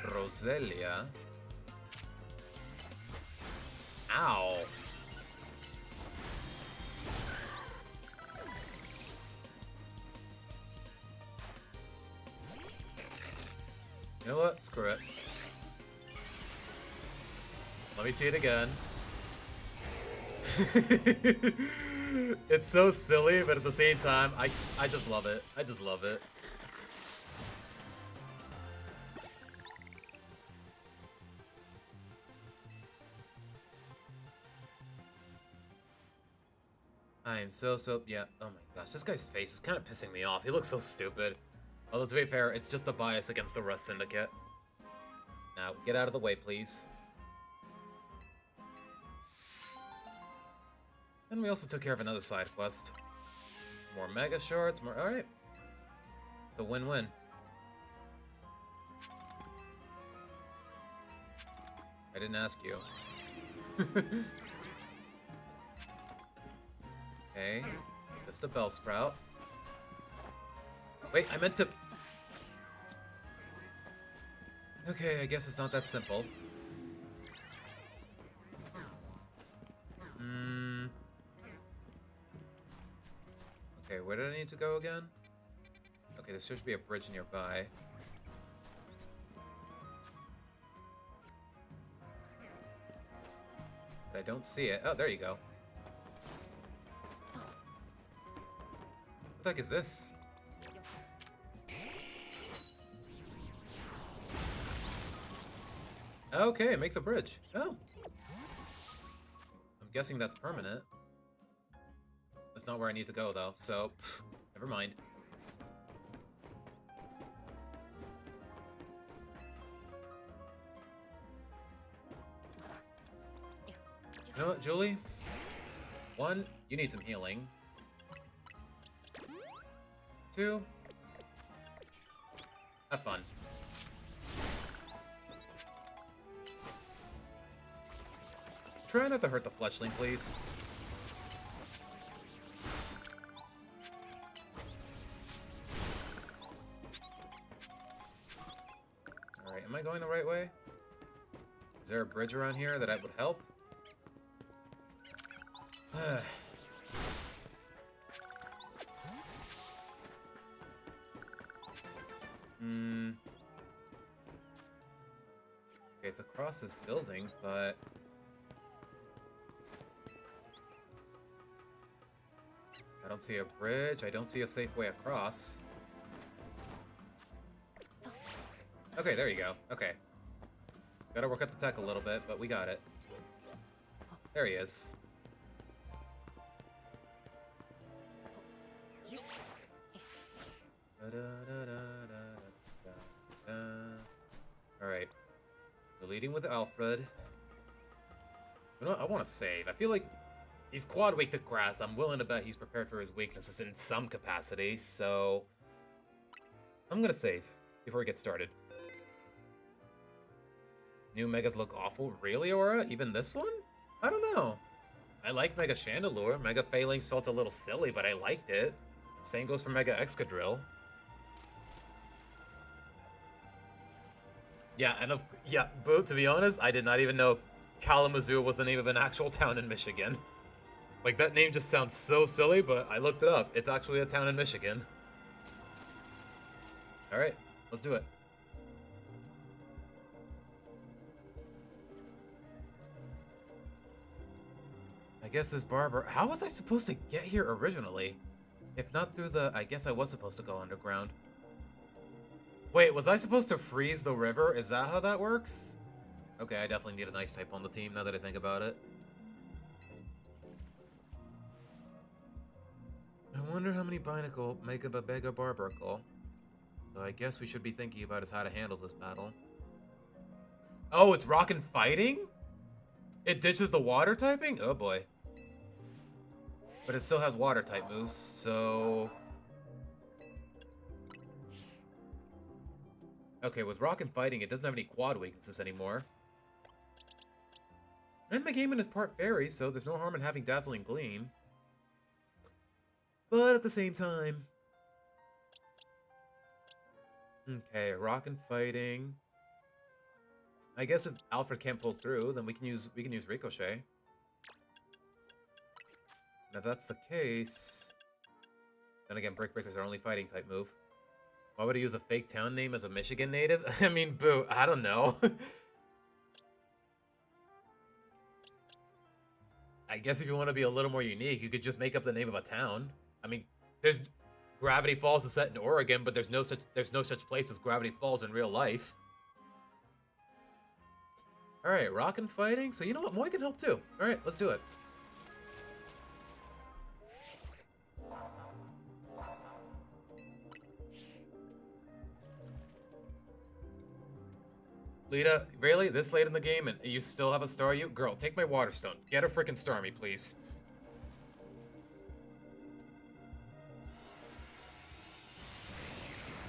Speaker 1: Roselia. Ow. You know what? Screw it. Let me see it again. It's so silly, but at the same time, I just love it. I just love it. I am so, yeah. Oh my gosh, this guy's face is kind of pissing me off. He looks so stupid. Although, to be fair, it's just a bias against the Rust Syndicate. Now, get out of the way, please. And we also took care of another side quest. More Mega Shards, more... Alright. The win-win. I didn't ask you. Okay. Just a Bellsprout. Wait, I meant to... Okay, I guess it's not that simple. Okay, where did I need to go again? Okay, there should be a bridge nearby. But I don't see it. Oh, there you go. What the heck is this? Okay, it makes a bridge. Oh. I'm guessing that's permanent. That's not where I need to go, though, so never mind. You know what, Julie? One, you need some healing. Two, have fun. Try not to hurt the fletchling, please. Alright, am I going the right way? Is there a bridge around here that would help? Okay, it's across this building, but... I don't see a bridge, I don't see a safe way across. Okay, there you go. Okay. Gotta work up the tech a little bit, but we got it. There he is. Alright. We're leading with Alfred. You know what? I want to save. I feel like he's quad weak to grass. I'm willing to bet he's prepared for his weaknesses in some capacity, so... I'm gonna save before we get started. New Megas look awful? Really, Aura? Even this one? I don't know. I liked Mega Chandelure. Mega Phalanx felt a little silly, but I liked it. Same goes for Mega Excadrill. Yeah, and but to be honest, I did not even know Kalamazoo was the name of an actual town in Michigan. Like, that name just sounds so silly, but I looked it up. It's actually a town in Michigan. Alright, let's do it. I guess this barber... How was I supposed to get here originally? If not through the... I guess I was supposed to go underground. Wait, was I supposed to freeze the river? Is that how that works? Okay, I definitely need an ice type on the team now that I think about it. I wonder how many Binacle make up a Bega Barbarcle. So I guess we should be thinking about is how to handle this battle. Oh, it's rock and fighting? It ditches the water typing? Oh boy. But it still has water type moves, so... Okay, with rock and fighting, it doesn't have any quad weaknesses anymore. And Megaman is part fairy, so there's no harm in having Dazzling Gleam. But at the same time... Okay, rock and fighting. I guess if Alfred can't pull through, then we can use Ricochet. And if that's the case... Then again, Brick Breaker's our only fighting type move. Why would he use a fake town name as a Michigan native? I mean, boo, I don't know. I guess if you want to be a little more unique, you could just make up the name of a town. I mean, there's Gravity Falls is set in Oregon, but there's no such place as Gravity Falls in real life. All right, rock and fighting. So you know what, Moy can help too. All right, let's do it. Lita, really? This late in the game and you still have a Staryu? Girl, take my Water Stone. Get a freaking Starmie, please.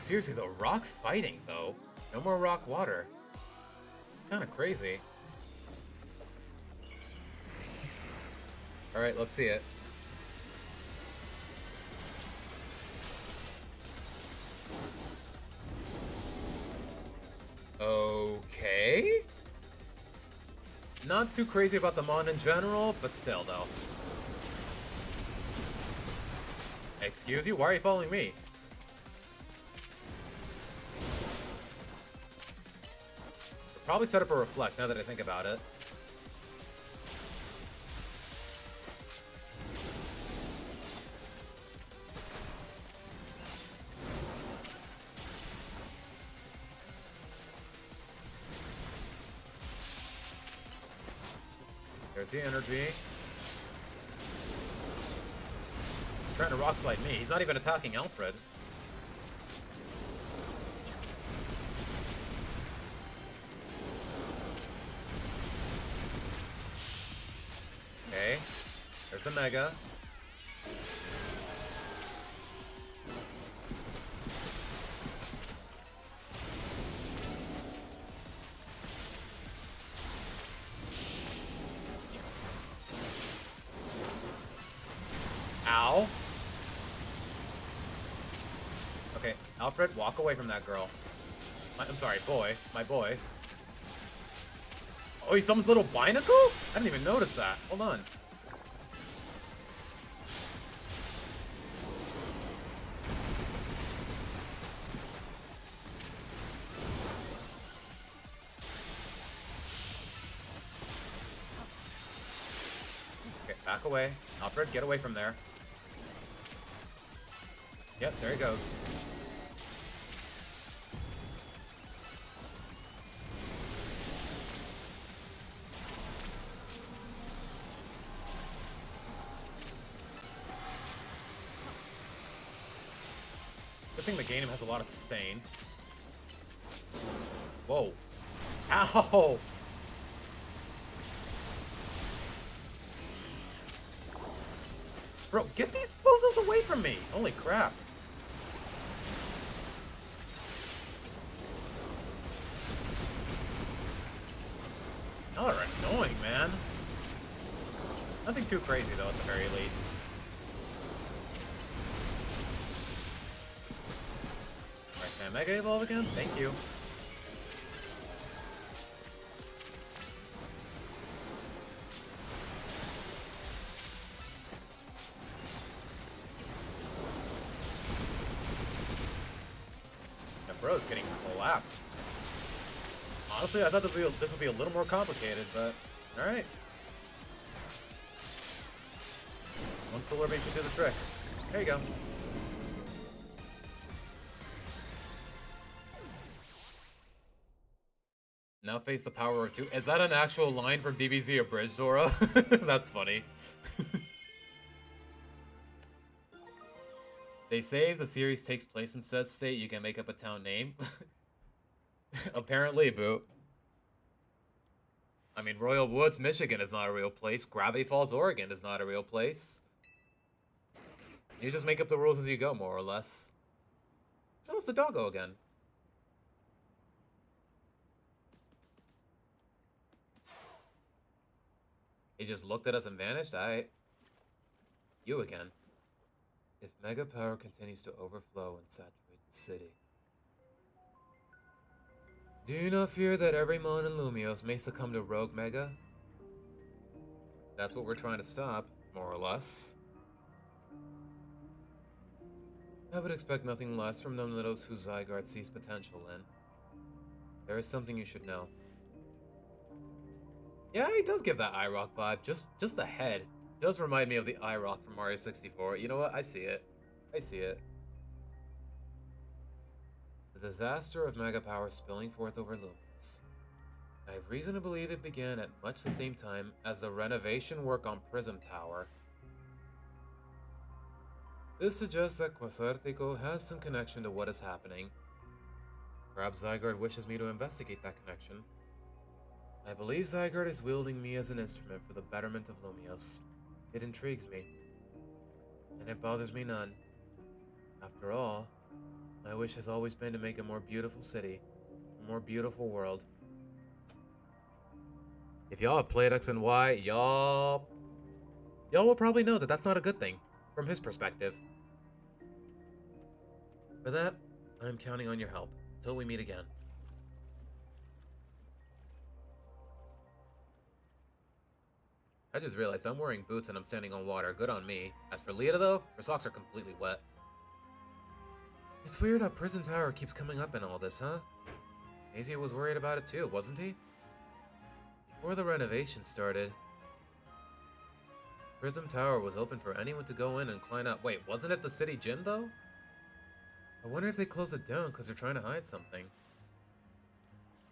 Speaker 1: Seriously though, rock fighting though. No more rock water. Kinda crazy. Alright, let's see it. Okay. Not too crazy about the Mon in general, but still though. Excuse you? Why are you following me? We'll probably set up a Reflect now that I think about it. There's the energy. He's trying to Rock Slide me. He's not even attacking Alfred. Okay. There's a Mega. Ow. Okay, Alfred, walk away from that girl. I'm sorry, boy. My boy. Oh, he summons Little Binacle? I didn't even notice that. Hold on. Okay, back away. Alfred, get away from there. Yep, there he goes. Good thing Meganim has a lot of sustain. Whoa. Ow! Bro, get these bozos away from me! Holy crap. Y'all are annoying, man. Nothing too crazy, though, at the very least. Alright, can I Mega Evolve again? Thank you. That bro's getting clapped. Honestly, I thought this would be a little more complicated, but alright. One Solar Beam should do the trick. There you go. Now face the power of 2. Is that an actual line from DBZ Abridged, Zora? That's funny. They say if the series takes place in said state, you can make up a town name. Apparently, boo. I mean, Royal Woods, Michigan is not a real place. Gravity Falls, Oregon is not a real place. You just make up the rules as you go, more or less. Oh, it's the doggo again. He just looked at us and vanished? You again. If Mega Power continues to overflow and saturate the city, do you not fear that every Mon in Lumios may succumb to Rogue Mega? That's what we're trying to stop, more or less. I would expect nothing less from those who Zygarde sees potential in. There is something you should know. Yeah, he does give that IROC vibe. Just the head does remind me of the IROC from Mario 64. You know what? I see it. I see it. The disaster of Mega Power spilling forth over Lumios. I have reason to believe it began at much the same time as the renovation work on Prism Tower. This suggests that Quasartico has some connection to what is happening. Perhaps Zygarde wishes me to investigate that connection. I believe Zygarde is wielding me as an instrument for the betterment of Lumios. It intrigues me, and it bothers me none. After all, my wish has always been to make a more beautiful city, a more beautiful world. If y'all have played X and Y, y'all will probably know that that's not a good thing, from his perspective. For that, I am counting on your help, until we meet again. I just realized I'm wearing boots and I'm standing on water. Good on me. As for Leah, though, her socks are completely wet. It's weird how Prism Tower keeps coming up in all this, huh? Azia was worried about it too, wasn't he? Before the renovation started, Prism Tower was open for anyone to go in and climb up. Wait, wasn't it the city gym, though? I wonder if they closed it down because they're trying to hide something.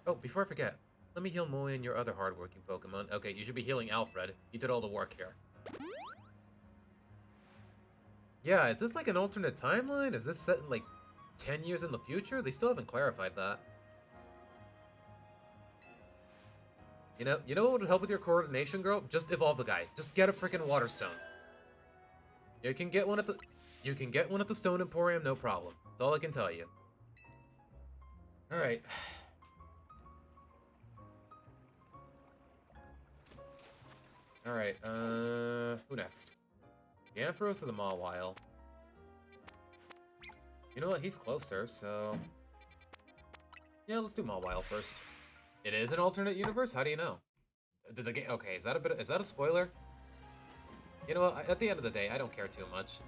Speaker 1: Oh, before I forget, let me heal Moe and your other hardworking Pokemon. Okay, you should be healing Alfred. He did all the work here. Yeah, is this like an alternate timeline? Is this set in like 10 years in the future? They still haven't clarified that. You know what would help with your coordination, girl? Just evolve the guy. Just get a freaking water stone. You can get one at the Stone Emporium, no problem. That's all I can tell you. Alright. Alright, who next? The Ampharos or the Mawile? You know what, he's closer, so... yeah, let's do Mawile first. It is an alternate universe? How do you know? The game... okay, is that a spoiler? You know what, at the end of the day, I don't care too much.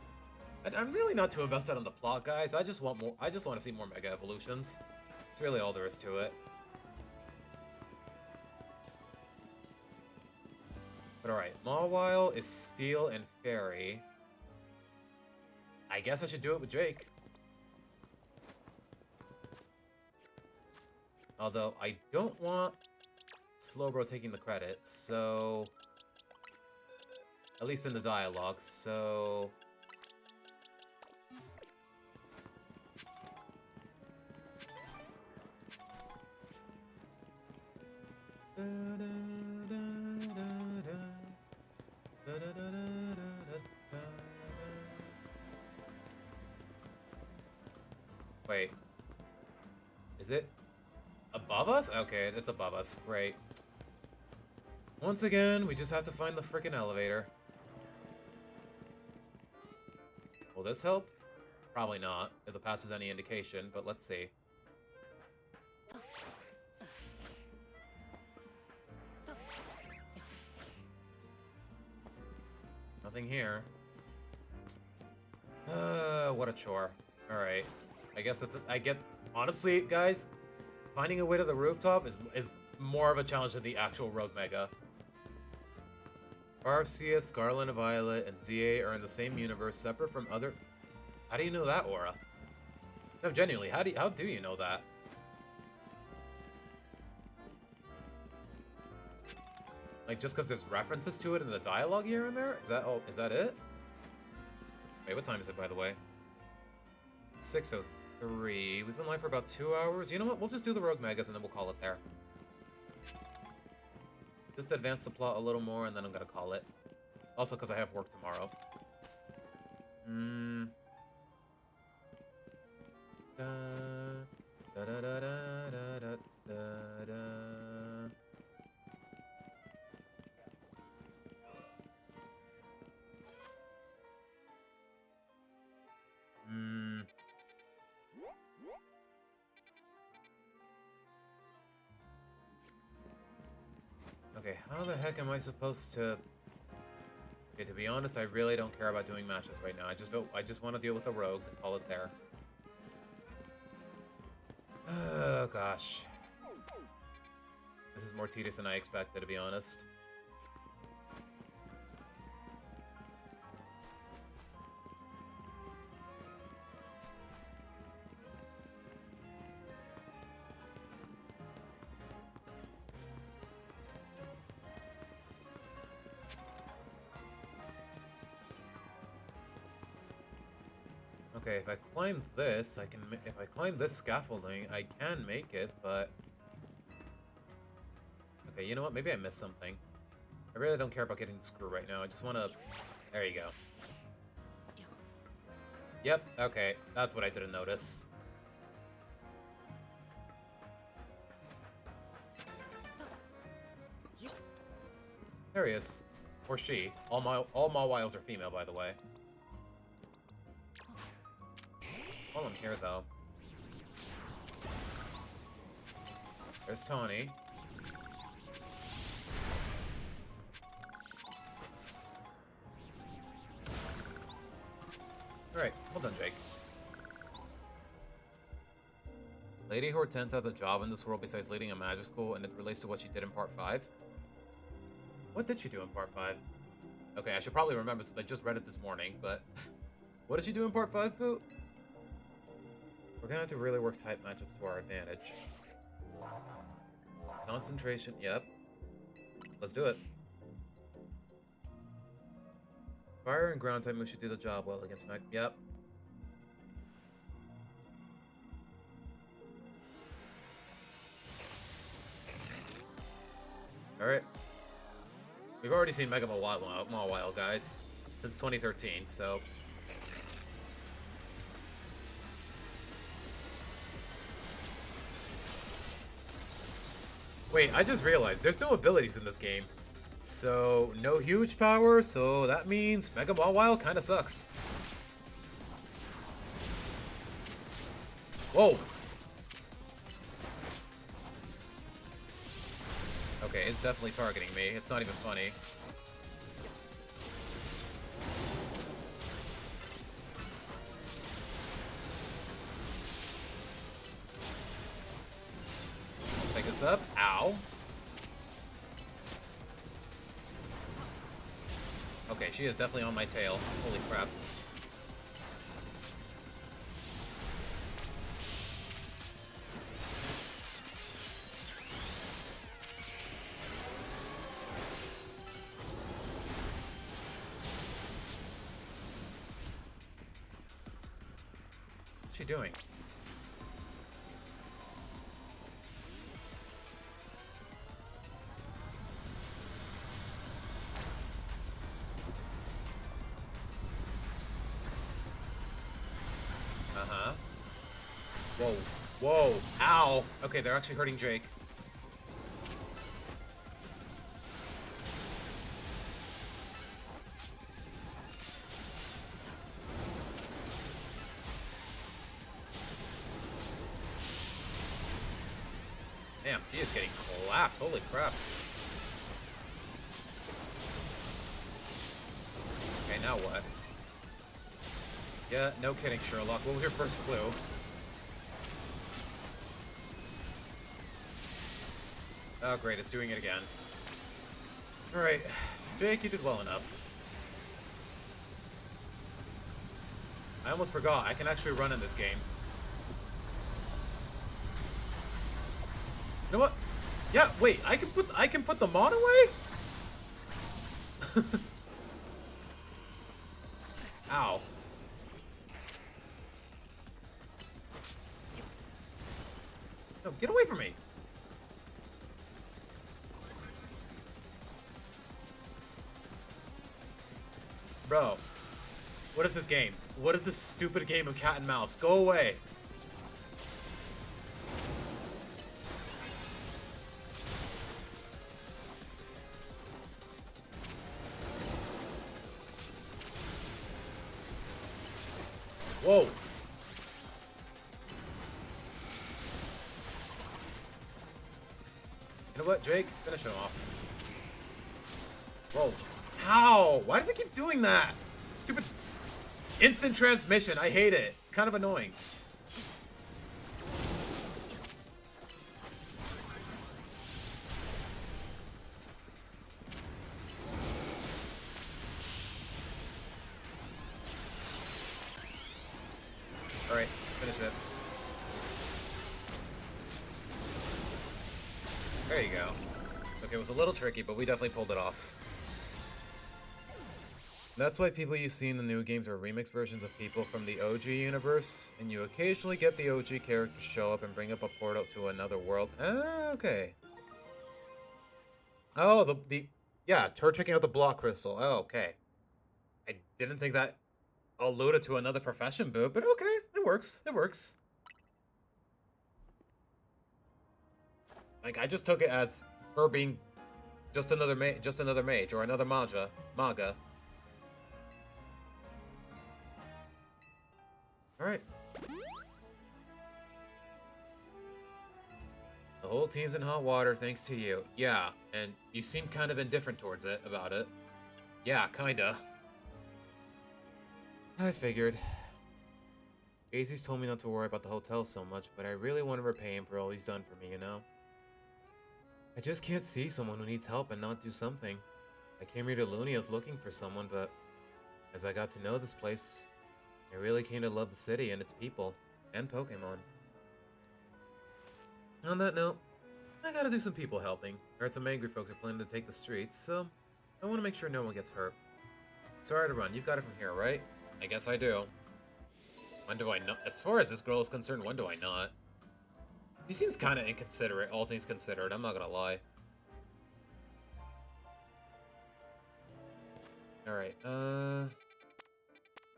Speaker 1: I'm really not too invested in the plot, guys. I just want to see more Mega Evolutions. That's really all there is to it. But alright, Mawile is Steel and Fairy. I guess I should do it with Jake. Although, I don't want Slowbro taking the credit, so... at least in the dialogue, so... wait. Is it above us? Okay, it's above us. Great. Once again, we just have to find the frickin' elevator. Will this help? Probably not, if the pass is any indication, but let's see. Nothing here. What a chore. Alright. I guess honestly, guys, finding a way to the rooftop is more of a challenge than the actual Rogue Mega. Arceus, Scarlet and Violet, and ZA are in the same universe, separate from other... how do you know that, Aura? No, genuinely, how do you know that? Like, just because there's references to it in the dialogue here and there? Is that it? Wait, what time is it, by the way? 6:03. We've been live for about 2 hours. You know what? We'll just do the Rogue Megas and then we'll call it there. Just advance the plot a little more and then I'm gonna call it. Also, because I have work tomorrow. Da da da da da da da da. Okay, how the heck am I supposed to... Okay, to be honest, I really don't care about doing matches right now. I just want to deal with the rogues and call it there. Oh, gosh. This is more tedious than I expected, to be honest. Okay, if I climb this, I can. If I climb this scaffolding, I can make it, but... Okay, you know what? Maybe I missed something. I really don't care about getting the screw right now. I just want to... There you go. Yep, okay. That's what I didn't notice. There he is. Or she. All Mawiles are female, by the way. While I'm here, though. There's Tawny. Alright, hold on, Jake. Lady Hortense has a job in this world besides leading a magic school, and it relates to what she did in Part 5. What did she do in Part 5? Okay, I should probably remember since I just read it this morning, but... What did she do in Part 5, Pooh? We're gonna have to really work tight matchups to our advantage. Concentration, yep. Let's do it. Fire and ground type moves should do the job well against Mech. Yep. Alright. We've already seen Mega Mawile, guys, since 2013, so... Wait, I just realized there's no abilities in this game. So, no huge power, so that means Mega Mawile kinda sucks. Whoa! Okay, it's definitely targeting me. It's not even funny. Pick this up. Ow. Okay, she is definitely on my tail. Holy crap. What's she doing? Uh-huh. Whoa. Whoa. Ow. Okay, they're actually hurting Jake. Damn, he is getting clapped. Holy crap. Okay, now what? Yeah, no kidding, Sherlock. What was your first clue? Oh, great. It's doing it again. Alright. Jake, you did well enough. I almost forgot. I can actually run in this game. You know what? Yeah, wait. I can put the mod away? Ow. No, get away from me! Bro, what is this game? What is this stupid game of cat and mouse? Go away! Whoa! You know what, Jake? Finish him off. Whoa. How? Why does it keep doing that? Stupid instant transmission. I hate it. It's kind of annoying. Alright, finish it. There you go. Okay, it was a little tricky, but we definitely pulled it off. That's why people you see in the new games are remix versions of people from the OG universe, and you occasionally get the OG characters show up and bring up a portal to another world. Ah, okay. Oh, yeah, her checking out the block crystal. Oh, okay. I didn't think that alluded to another profession boot, but okay, it works. It works. Like, I just took it as her being just another mage or another maga. Alright. The whole team's in hot water thanks to you. Yeah, and you seem kind of indifferent towards it, about it. Yeah, kinda. I figured. Casey's told me not to worry about the hotel so much, but I really want to repay him for all he's done for me, you know? I just can't see someone who needs help and not do something. I came here to Lunia's looking for someone, but as I got to know this place, I really came to love the city and its people, and Pokemon. On that note, I gotta do some people helping. I heard some angry folks are planning to take the streets, so I want to make sure no one gets hurt. Sorry to run, you've got it from here, right? I guess I do. When do I not? As far as this girl is concerned, when do I not? He seems kind of inconsiderate, all things considered, I'm not gonna lie. Alright,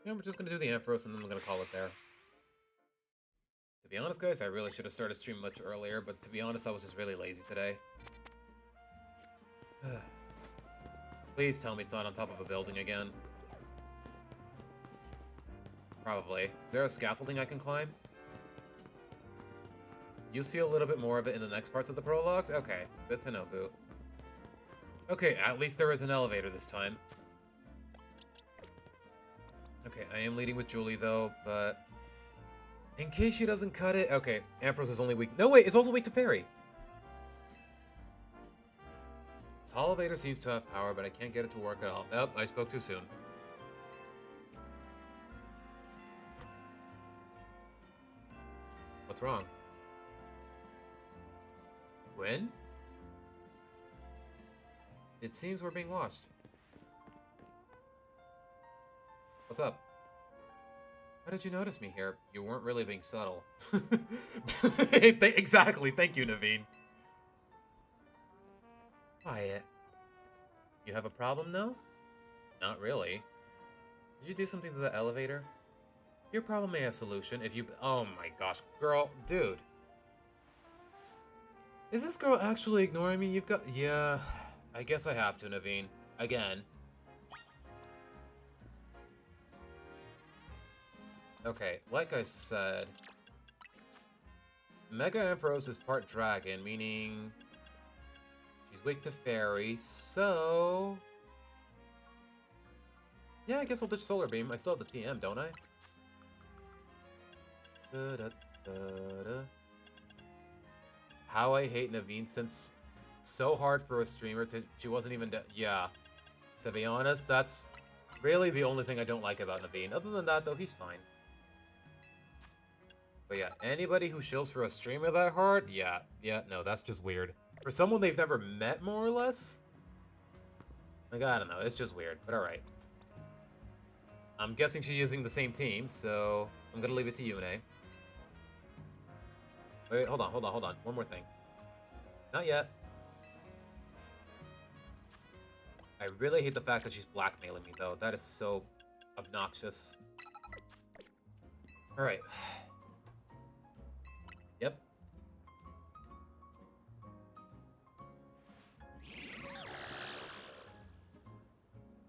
Speaker 1: yeah, we're just gonna do the Ampharos and then I'm gonna call it there. To be honest, guys, I really should have started stream much earlier, but to be honest, I was just really lazy today. Please tell me it's not on top of a building again. Probably. Is there a scaffolding I can climb? You'll see a little bit more of it in the next parts of the prologues? Okay, good to know, Boo. Okay, at least there is an elevator this time. Okay, I am leading with Julie, though, but... in case she doesn't cut it... Okay, Ampharos is only weak... No, wait, it's also weak to Fairy! This elevator seems to have power, but I can't get it to work at all. Oh, I spoke too soon. What's wrong? When? It seems we're being watched. What's up? How did you notice me here? You weren't really being subtle. Exactly, thank you, Naveen. Quiet. You have a problem now? Not really. Did you do something to the elevator? Your problem may have solution if you... Oh my gosh, girl, dude. Is this girl actually ignoring me? You've got... Yeah, I guess I have to, Naveen. Again. Okay, like I said... Mega Ampharos is part dragon, meaning... she's weak to fairy, so... yeah, I guess I'll ditch Solar Beam. I still have the TM, don't I? How I hate Naveen Sims so hard for a streamer to... she wasn't even... yeah. To be honest, that's really the only thing I don't like about Naveen. Other than that, though, he's fine. But yeah, anybody who shills for a streamer that hard, yeah, no, that's just weird. For someone they've never met, more or less? Like, I don't know, it's just weird, but alright. I'm guessing she's using the same team, so I'm gonna leave it to Yune. Wait, hold on. One more thing. Not yet. I really hate the fact that she's blackmailing me, though. That is so obnoxious. Alright. Yep.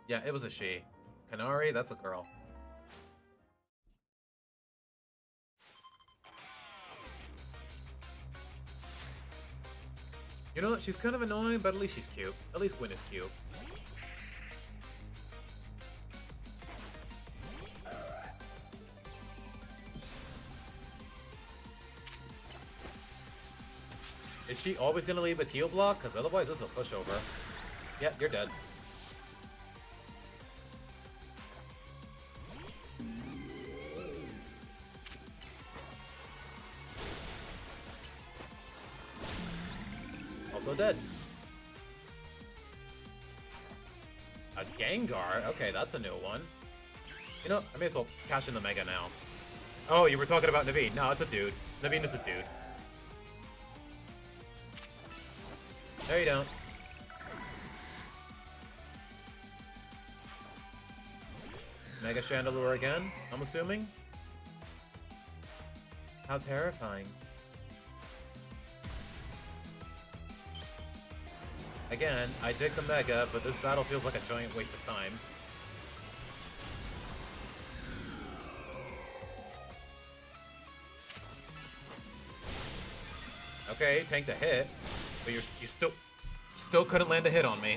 Speaker 1: Yeah, it was a she. Kanari, that's a girl. You know, she's kind of annoying, but at least she's cute. At least Gwen is cute. Is she always gonna lead with heal block? Because otherwise this is a pushover. Yeah, you're dead. Also dead. A Gengar? Okay, that's a new one. You know, I may as well cash in the Mega now. Oh, you were talking about Naveen. No, it's a dude. Naveen is a dude. No, you don't. Mega Chandelure again, I'm assuming? How terrifying. Again, I dig the Mega, but this battle feels like a giant waste of time. Okay, tanked a hit, but you still couldn't land a hit on me.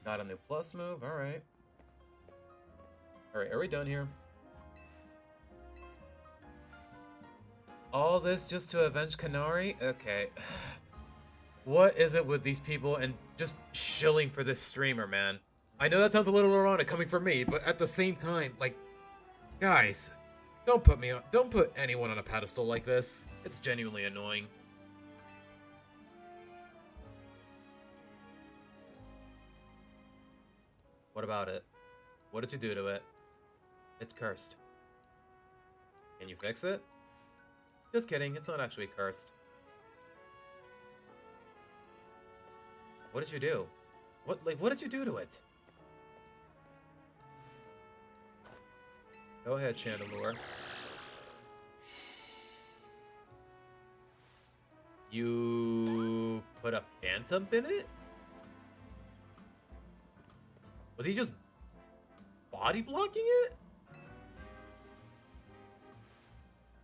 Speaker 1: Got a new plus move, alright. Alright, are we done here? All this just to avenge Kanari? Okay. What is it with these people and just shilling for this streamer, man? I know that sounds a little ironic coming from me, but at the same time, like, guys, don't put anyone on a pedestal like this. It's genuinely annoying. What about it? What did you do to it? It's cursed. Can you fix it? Just kidding, it's not actually cursed. What did you do? What did you do to it? Go ahead, Chandelure. You put a Phantom in it? Was he just body blocking it?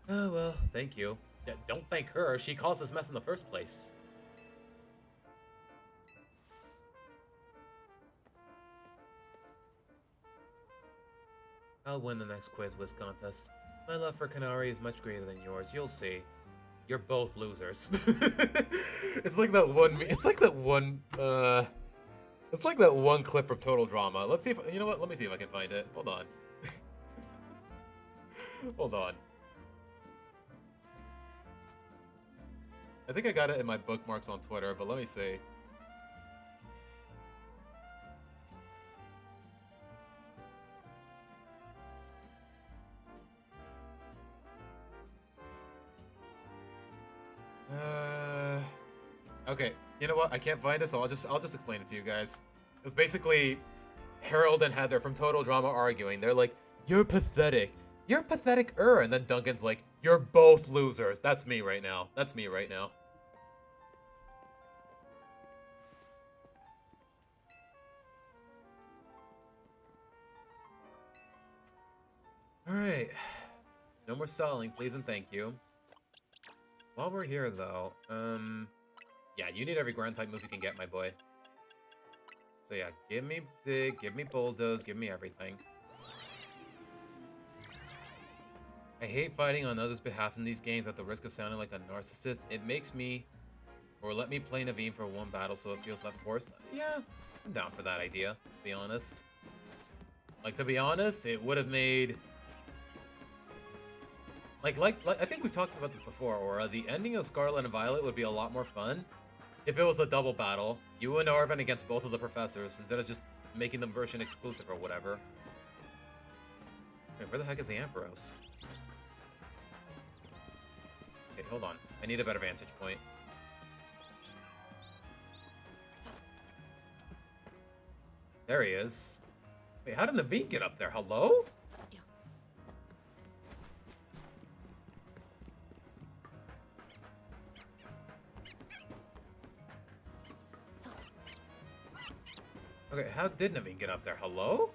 Speaker 1: Oh well, thank you. Yeah, don't thank her, she caused this mess in the first place. I'll win the next Quiz Whiz contest. My love for Kanari is much greater than yours, you'll see. You're both losers. It's like that one clip from Total Drama. Let's see if, you know what, let me see if I can find it. Hold on. Hold on. I think I got it in my bookmarks on Twitter, but let me see. Okay, you know what? I can't find it, so I'll just explain it to you guys. It was basically Harold and Heather from Total Drama arguing. They're like, "You're pathetic. You're pathetic." And then Duncan's like, "You're both losers." That's me right now. That's me right now. Alright. No more stalling, please and thank you. While we're here, though, yeah, you need every ground type move you can get, my boy. So yeah, give me Dig, give me Bulldoze, give me everything. I hate fighting on others' behalf in these games at the risk of sounding like a narcissist. It makes me, or let me play Naveen for one battle so it feels less forced. Yeah, I'm down for that idea, to be honest. Like, to be honest, it would have made... Like, I think we've talked about this before, or the ending of Scarlet and Violet would be a lot more fun If it was a double battle, you and Arven against both of the professors, instead of just making them version exclusive or whatever. Wait, where the heck is the Ampharos? Okay, hold on. I need a better vantage point. There he is. Wait, how did Naveen get up there? Hello? Okay, how did Naveen get up there? Hello?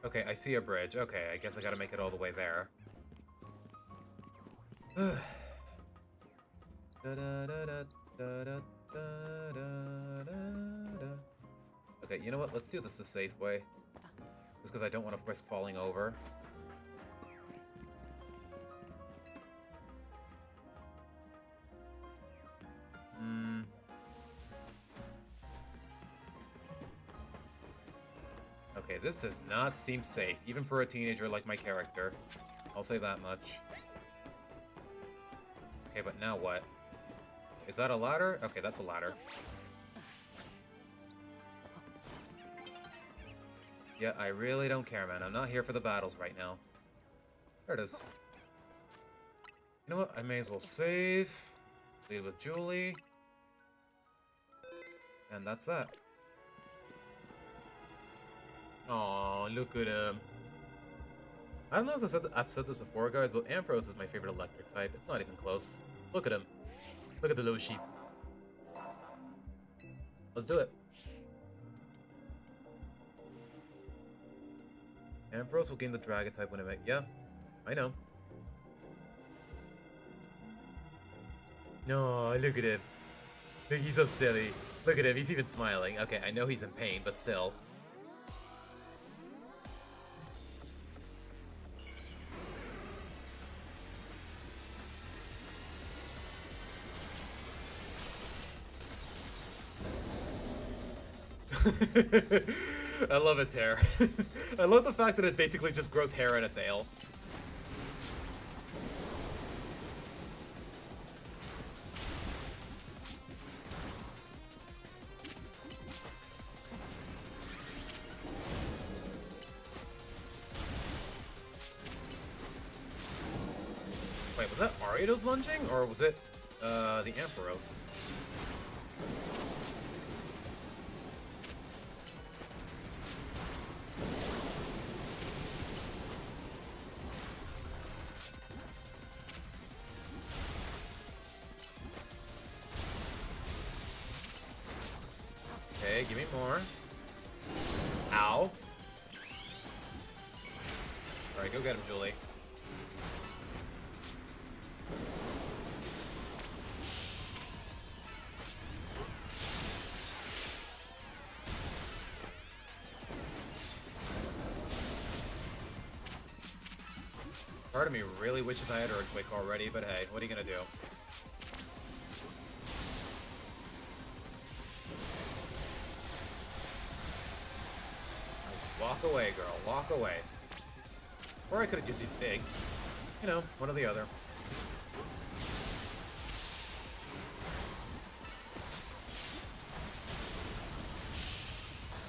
Speaker 1: Okay, I see a bridge. Okay, I guess I gotta make it all the way there. Okay, you know what? Let's do this the safe way. Just because I don't want to risk falling over. Okay, this does not seem safe, even for a teenager like my character. I'll say that much. Okay, but now what? Is that a ladder? Okay, that's a ladder. Yeah, I really don't care, man. I'm not here for the battles right now. There it is. You know what? I may as well save. Lead with Julie. And that's that. Oh, look at him. I don't know if I've said this before, guys, but Ampharos is my favorite electric type. It's not even close. Look at him. Look at the little sheep. Let's do it. Ampharos will gain the dragon type when it makes. Yeah, I know. No, look at him. Look, he's so silly. Look at him, he's even smiling. Okay, I know he's in pain, but still. I love its hair. I love the fact that it basically just grows hair in a tail. Wait, was that Ariados lunging, or was it the Ampharos? Okay, give me more. Ow. Alright, go get him, Julie. Part of me really wishes I had Earthquake already, but hey, what are you gonna do? Walk away, girl. Walk away. Or I could have used his Stig. You know, one or the other.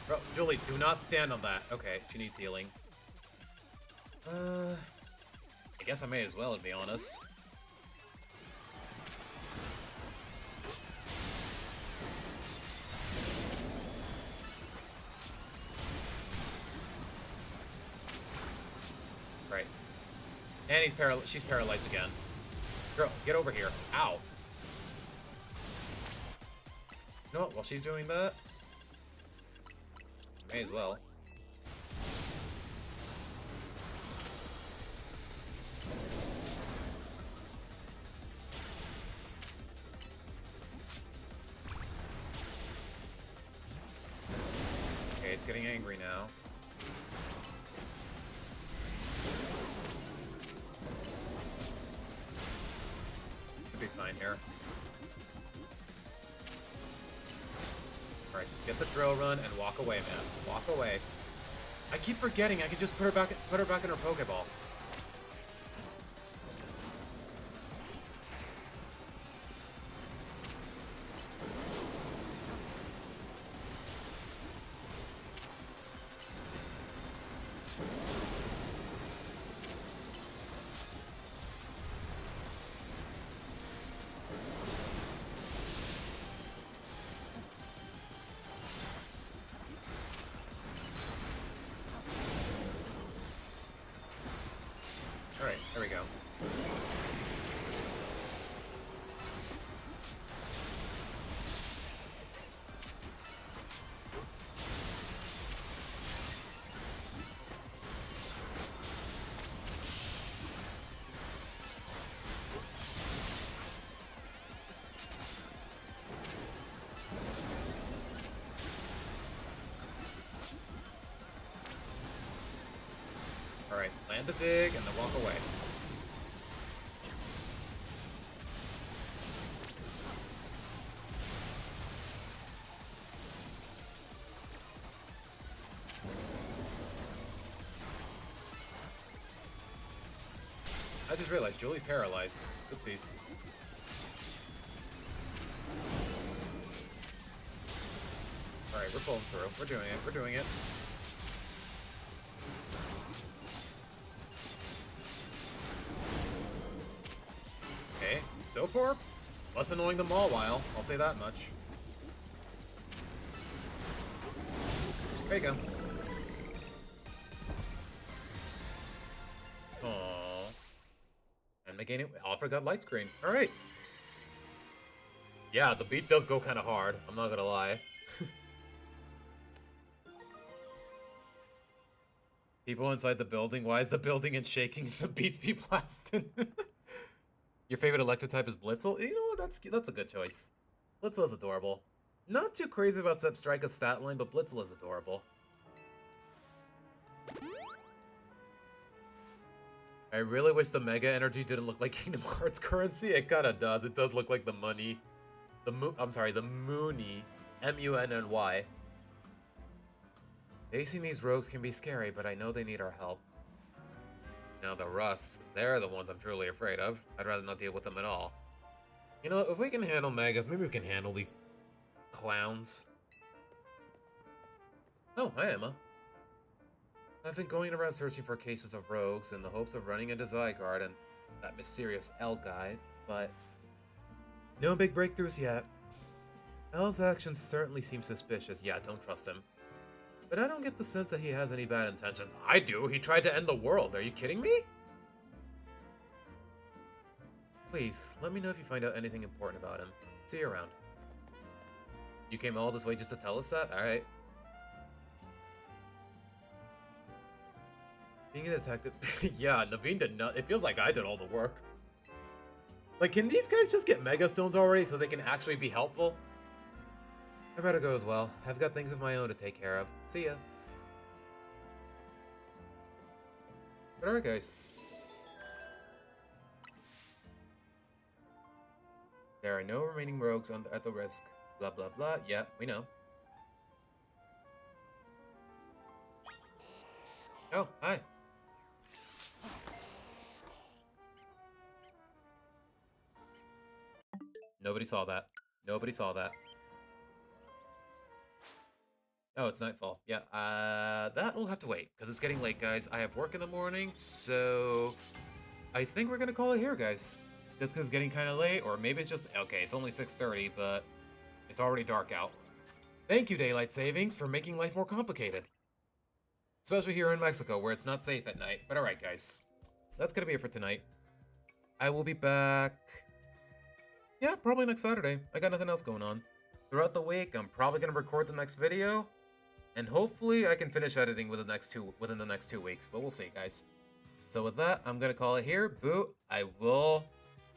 Speaker 1: Bro, Julie, do not stand on that. Okay, she needs healing. I guess I may as well, to be honest. Right. And she's paralyzed again. Girl, get over here. Ow. You know what? While she's doing that, may as well. Okay, it's getting angry now. Should be fine here. Alright, just get the drill run and walk away, man. Walk away. I keep forgetting I can just put her back in her Pokeball. Alright, there we go. Alright, land the dig and then walk away. I just realized Julie's paralyzed. Oopsies. Alright, we're pulling through. We're doing it. We're doing it. Okay, so far, less annoying than Mawile. I'll say that much. There you go. Aww. And again, Alfred got light screen. Alright. Yeah, the beat does go kind of hard. I'm not gonna lie. People inside the building. Why is the building in shaking? The beats be blasting. Your favorite electric type is Blitzel? You know, that's a good choice. Blitzel is adorable. Not too crazy about Zepstrika's stat line, but Blitzel is adorable. I really wish the Mega Energy didn't look like Kingdom Hearts currency. It kinda does. It does look like the money. The Mooney. M-U-N-N-Y. Facing these rogues can be scary, but I know they need our help. Now the Rusts, they're the ones I'm truly afraid of. I'd rather not deal with them at all. You know, if we can handle Megas, maybe we can handle these clowns. Oh, hi Emma. I've been going around searching for cases of rogues in the hopes of running into Zygarde and that mysterious L guy, but no big breakthroughs yet. L's actions certainly seem suspicious. Yeah, don't trust him. But I don't get the sense that he has any bad intentions. I do. He tried to end the world. Are you kidding me? Please, let me know if you find out anything important about him. See you around. You came all this way just to tell us that? Alright. Being a detective... yeah, Naveen did not... It feels like I did all the work. Like, can these guys just get Mega Stones already so they can actually be helpful? I better go as well. I've got things of my own to take care of. See ya. But alright, guys. There are no remaining rogues at the risk. Blah, blah, blah. Yeah, we know. Oh, hi. Nobody saw that. Nobody saw that. Oh, it's nightfall. Yeah, that will have to wait, because it's getting late, guys. I have work in the morning, so I think we're going to call it here, guys. Just because it's getting kind of late, or maybe it's just... Okay, it's only 6:30, but it's already dark out. Thank you, Daylight Savings, for making life more complicated. Especially here in Mexico, where it's not safe at night. But alright, guys. That's going to be it for tonight. I will be back... Yeah, probably next Saturday. I got nothing else going on. Throughout the week, I'm probably going to record the next video. And hopefully I can finish editing within the next 2 weeks. But we'll see, guys. So with that, I'm going to call it here. Boo. I will...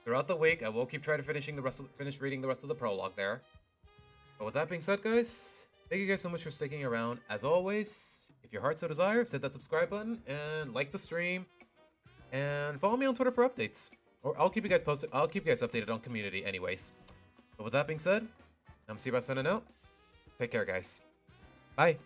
Speaker 1: Throughout the week, I will keep trying to finish reading the rest of the prologue there. But with that being said, guys, thank you guys so much for sticking around. As always, if your heart so desires, hit that subscribe button and like the stream. And follow me on Twitter for updates. Or I'll keep you guys posted. I'll keep you guys updated on community anyways. But with that being said, I'm Seabass signing out. Take care, guys. Bye.